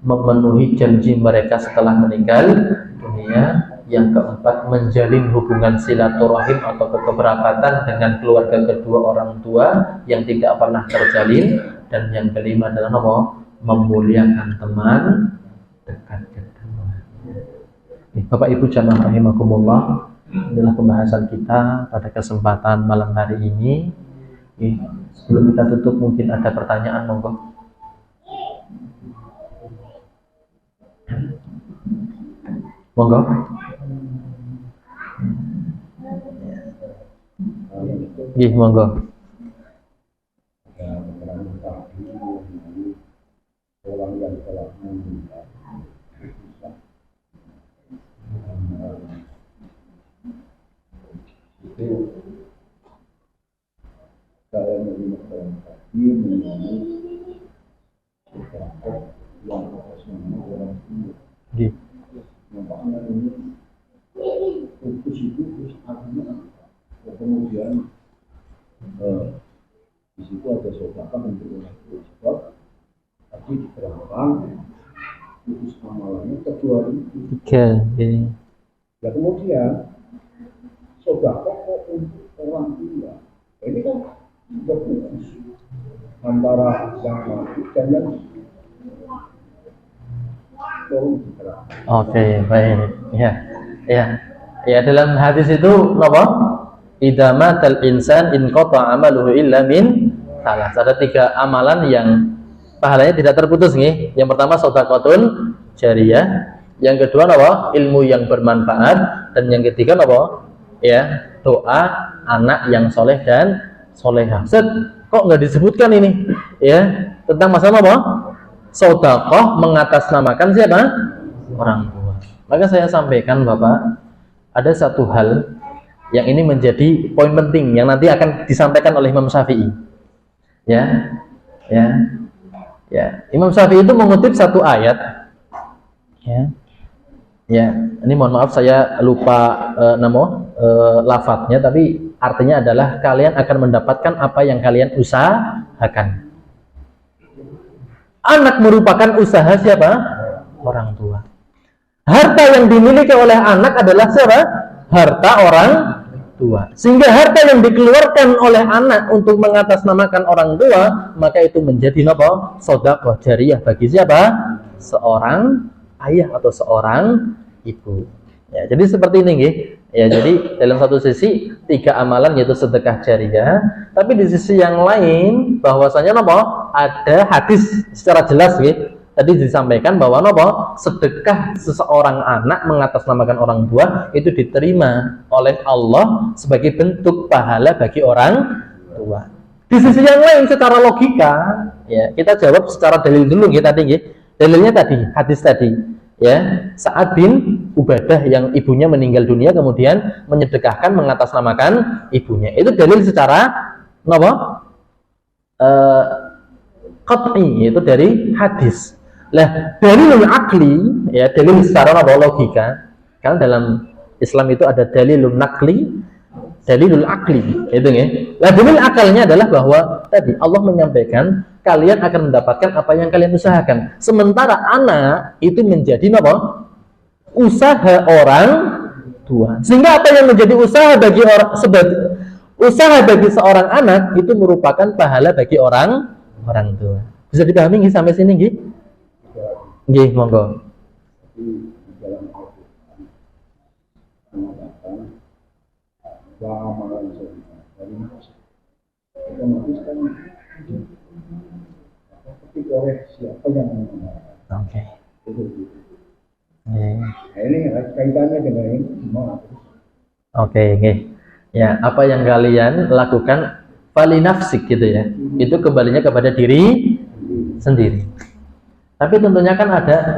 memenuhi janji mereka setelah meninggal dunia. Yang keempat, menjalin hubungan silaturahim atau kekerabatan dengan keluarga kedua orang tua yang tidak pernah terjalin. Dan yang kelima adalah apa? Memuliakan teman dekat kedua. Bapak Ibu jamaah rahimakumullah, inilah pembahasan kita pada kesempatan malam hari ini. Sebelum kita tutup, mungkin ada pertanyaan, monggo. Monggo. Nggih, monggo. Orang yang telah meninggal itu saya melihat tadi mengenai sesuatu yang atas nama orang tua. Nampaknya ini fokus itu terus artinya kemudian di situ ada sodakan untuk orang tua. Sebab tadi diterangkan putus amalannya kecuali tiga. Ya kemudian sodakoh kok untuk orang tua. Ini kan sudah putus antara yang mati dan yang turun diterangkan. Oke, baik. Ya, dalam hadis itu apa? Idza matal insan in qata amaluhu illa min salas. Ada 3 amalan yang pahalanya tidak terputus nih. Yang pertama sedekahun jariyah, yang kedua apa? Ilmu yang bermanfaat, dan yang ketiga apa? Ya, doa anak yang soleh dan solehah. Kok nggak disebutkan ini? Ya, tentang masalah apa? Sedekah mengatasnamakan siapa? Orang tua. Maka saya sampaikan Bapak, ada satu hal yang ini menjadi poin penting yang nanti akan disampaikan oleh Imam Syafi'i. Ya. Imam Syafi'i itu mengutip satu ayat. Ya. Ini mohon maaf saya lupa lafadznya, tapi artinya adalah kalian akan mendapatkan apa yang kalian usahakan. Anak merupakan usaha siapa? Orang tua. Harta yang dimiliki oleh anak adalah siapa? Harta orang tua. Sehingga harta yang dikeluarkan oleh anak untuk mengatasnamakan orang tua, maka itu menjadi apa? Sedekah jariyah bagi siapa? Seorang ayah atau seorang ibu. Ya, jadi seperti ini nggih. Ya, jadi dalam satu sisi 3 amalan yaitu sedekah jariyah, tapi di sisi yang lain bahwasanya apa? Ada hadis secara jelas nggih. Tadi disampaikan bahwa apa? Sedekah seseorang anak mengatasnamakan orang tua itu diterima oleh Allah sebagai bentuk pahala bagi orang tua. Di sisi yang lain secara logika, ya, kita jawab secara dalil dulu nggih tadi nggih. Dalilnya tadi, hadis tadi. Ya, Sa'ad bin Ubadah yang ibunya meninggal dunia kemudian menyedekahkan mengatasnamakan ibunya. Itu dalil secara apa? Qat'i, itu dari hadis. Lah, dalil akli, ya, dalil secara apa? Logika. Kan dalam Islam itu ada dalilun nakli, dalilul akli, itu ya. Lah, dalil akalnya adalah bahwa tadi Allah menyampaikan kalian akan mendapatkan apa yang kalian usahakan. Sementara anak itu menjadi apa? Usaha orang tua. Sehingga apa yang menjadi usaha bagi seorang anak itu merupakan pahala bagi orang tua. Bisa dipahami nggih sampai sini nggih? Nggih, monggo. Di dalam Al-Quran mengatakan bahwa amalan sedekah dari otomatis kan ketika oleh siapa yang mengamalkan. Oke. Nah, ini kaitannya dengan ini semua. Oke. Ya, apa yang kalian lakukan fali nafsik gitu ya. Itu kembalinya kepada diri sendiri. Tapi tentunya kan ada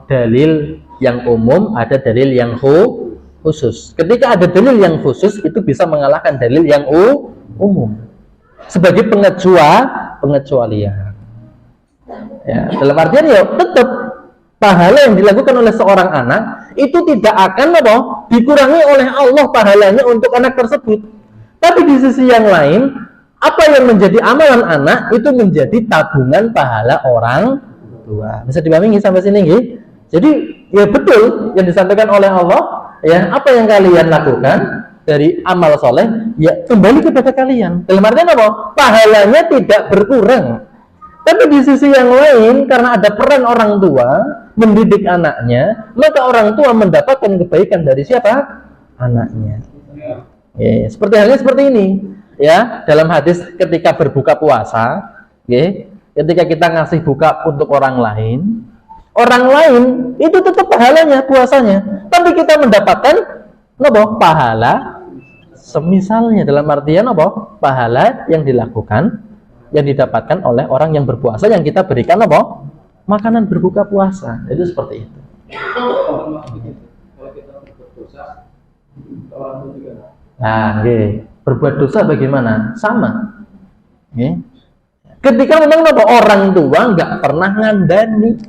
dalil yang umum, ada dalil yang khusus. Ketika ada dalil yang khusus itu bisa mengalahkan dalil yang umum sebagai pengecualian. Ya, dalam artian ya tetap pahala yang dilakukan oleh seorang anak itu tidak akan dikurangi oleh Allah pahalanya untuk anak tersebut. Tapi di sisi yang lain apa yang menjadi amalan anak itu menjadi tabungan pahala orang tua. Bisa dipahami sampai sini nggih? Jadi ya betul yang disampaikan oleh Allah, ya apa yang kalian lakukan dari amal soleh ya kembali kepada kalian. Dalam artian apa? Pahalanya tidak berkurang. Tapi di sisi yang lain karena ada peran orang tua mendidik anaknya, maka orang tua mendapatkan kebaikan dari siapa? Anaknya. Ya, seperti halnya seperti ini. Ya, dalam hadis ketika berbuka puasa, ya, ketika kita ngasih buka untuk orang lain itu tetap pahalanya puasanya, tapi kita mendapatkan pahala semisalnya, dalam artian pahala yang dilakukan yang didapatkan oleh orang yang berpuasa yang kita berikan makanan berbuka puasa. Itu seperti itu. Nah, berbuat dosa bagaimana? Sama. Ketika memang orang tua nggak pernah ngandani,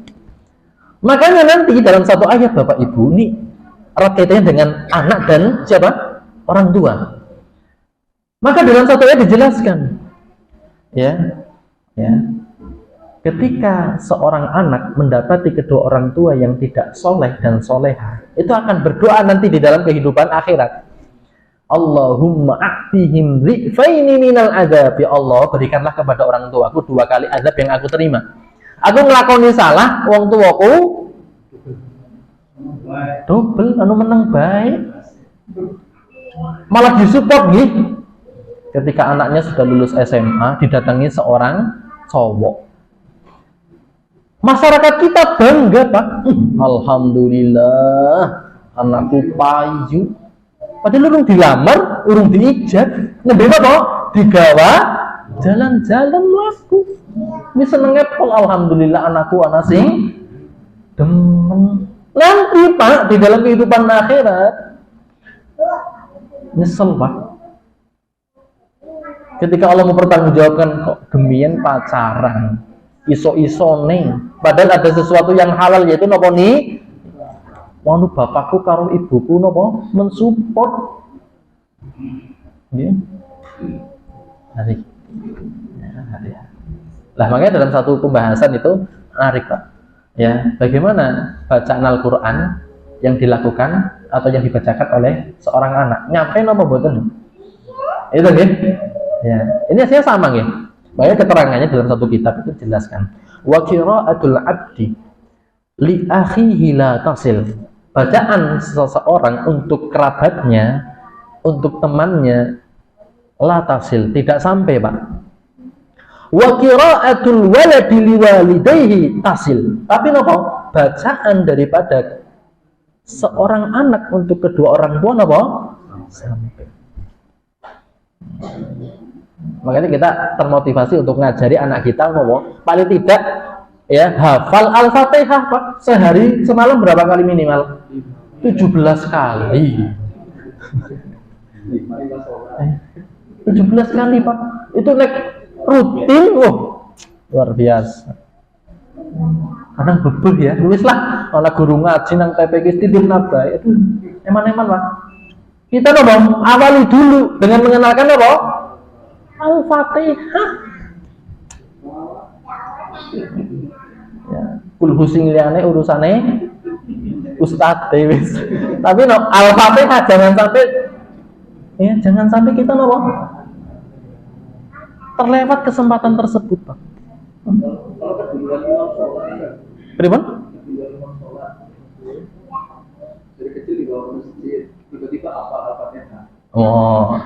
makanya nanti dalam satu ayat Bapak Ibu ini erat kaitannya dengan anak dan siapa? Orang tua. Maka dalam satu ayat dijelaskan, ya, ketika seorang anak mendapati kedua orang tua yang tidak soleh dan soleha, itu akan berdoa nanti di dalam kehidupan akhirat. Allahumma a'tihim ri'faini minal azab. Ya Allah, berikanlah kepada orang tuaku 2 kali azab yang aku terima. Aku ngelakoni salah, wong tuaku double, menang baik. Malah disupport nih. Ketika anaknya sudah lulus SMA, didatangi seorang cowok. Masyarakat kita bangga, Pak. Alhamdulillah, anakku payu. Padahal urung dilamar, urung diijab, nembe apa? Digawa jalan-jalan laku. Ini seneng Apple, alhamdulillah anakku anak sing demen. Nanti Pak, di dalam kehidupan akhirat nyesel Pak. Ketika Allah mempertanggungjawabkan, kok demian pacaran, iso-iso neng, padahal ada sesuatu yang halal yaitu napa nih? Wanu bapakku karo ibuku nopo mensupport, hari. Lah makanya dalam satu pembahasan itu menarik Pak. Ya, bagaimana bacaan Al-Quran yang dilakukan atau yang dibacakan oleh seorang anak nyampe nopo boten? Itu ya, ini hasilnya sama Makanya keterangannya dalam satu kitab itu jelaskan. Wa qira'atul 'abdi li akhihi la tasil. Bacaan seseorang untuk kerabatnya, untuk temannya, la tasil, tidak sampai Pak. Wa qira'atul waladi liwalidayhi tasil. Tapi napa? Bacaan daripada seorang anak untuk kedua orang tua napa? Sampai. Makanya kita termotivasi untuk ngajari anak kita napa? Paling tidak ya hafal Al-Fatihah Pak. Sehari semalam berapa kali minimal? 17 kali. 17 kali Pak. Itu rutin, luar biasa. Kadang bebeh ya, luwes lah ana guru ngaji nang TPK tidur napa itu eman-eman Pak. Kita awali dulu dengan mengenalkan apa? Al-Fatihah. Ya, kulhu sing liyane urusane ustaz wis. Tapi Al-Fatihah jangan sampai kita terlewat kesempatan tersebut, Pak. Bagaimana? Dari kecil dibawa ke masjid, tiba-tiba apa-apanya. Oh,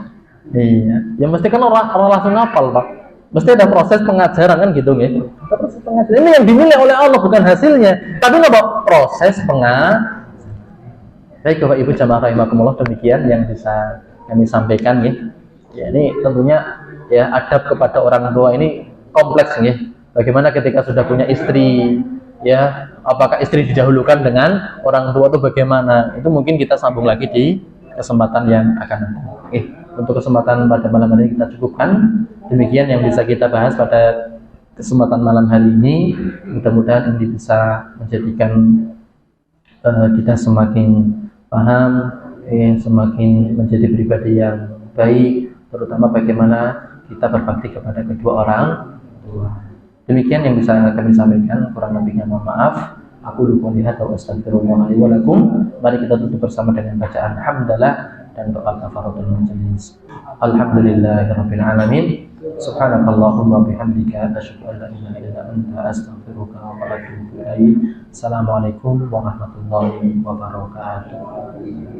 iya. Ya mesti kan orang langsung hafal, Pak. Mesti ada proses pengajaran kan gitu nggih. Proses pengajaran ini yang dinilai oleh Allah bukan hasilnya, tapi proses pengajaran. Baik Bapak Ibu jamaah rahimakumullah, demikian yang bisa kami sampaikan nggih. Ya ini tentunya ya adab kepada orang tua ini kompleks nggih. Bagaimana ketika sudah punya istri, ya apakah istri didahulukan dengan orang tua itu bagaimana? Itu mungkin kita sambung lagi di kesempatan yang akan datang. Untuk kesempatan pada malam hari ini kita cukupkan. Demikian yang bisa kita bahas pada kesempatan malam hari ini. Mudah-mudahan ini bisa menjadikan kita semakin paham, semakin menjadi pribadi yang baik, terutama bagaimana kita berbakti kepada kedua orang tua. Demikian yang bisa kami sampaikan, kurang lebihnya mohon maaf. Aku qouli hadza wa astaghfirullah li wa lakum. Mari kita tutup bersama dengan bacaan hamdalah dan doa kafaratul majelis. Alhamdulillahirabbil alamin. Subhanakallahumma bihamdika asyhadu an la ilaha illa anta astaghfiruka wa atubu ilaik. Assalamualaikum warahmatullahi wabarakatuh.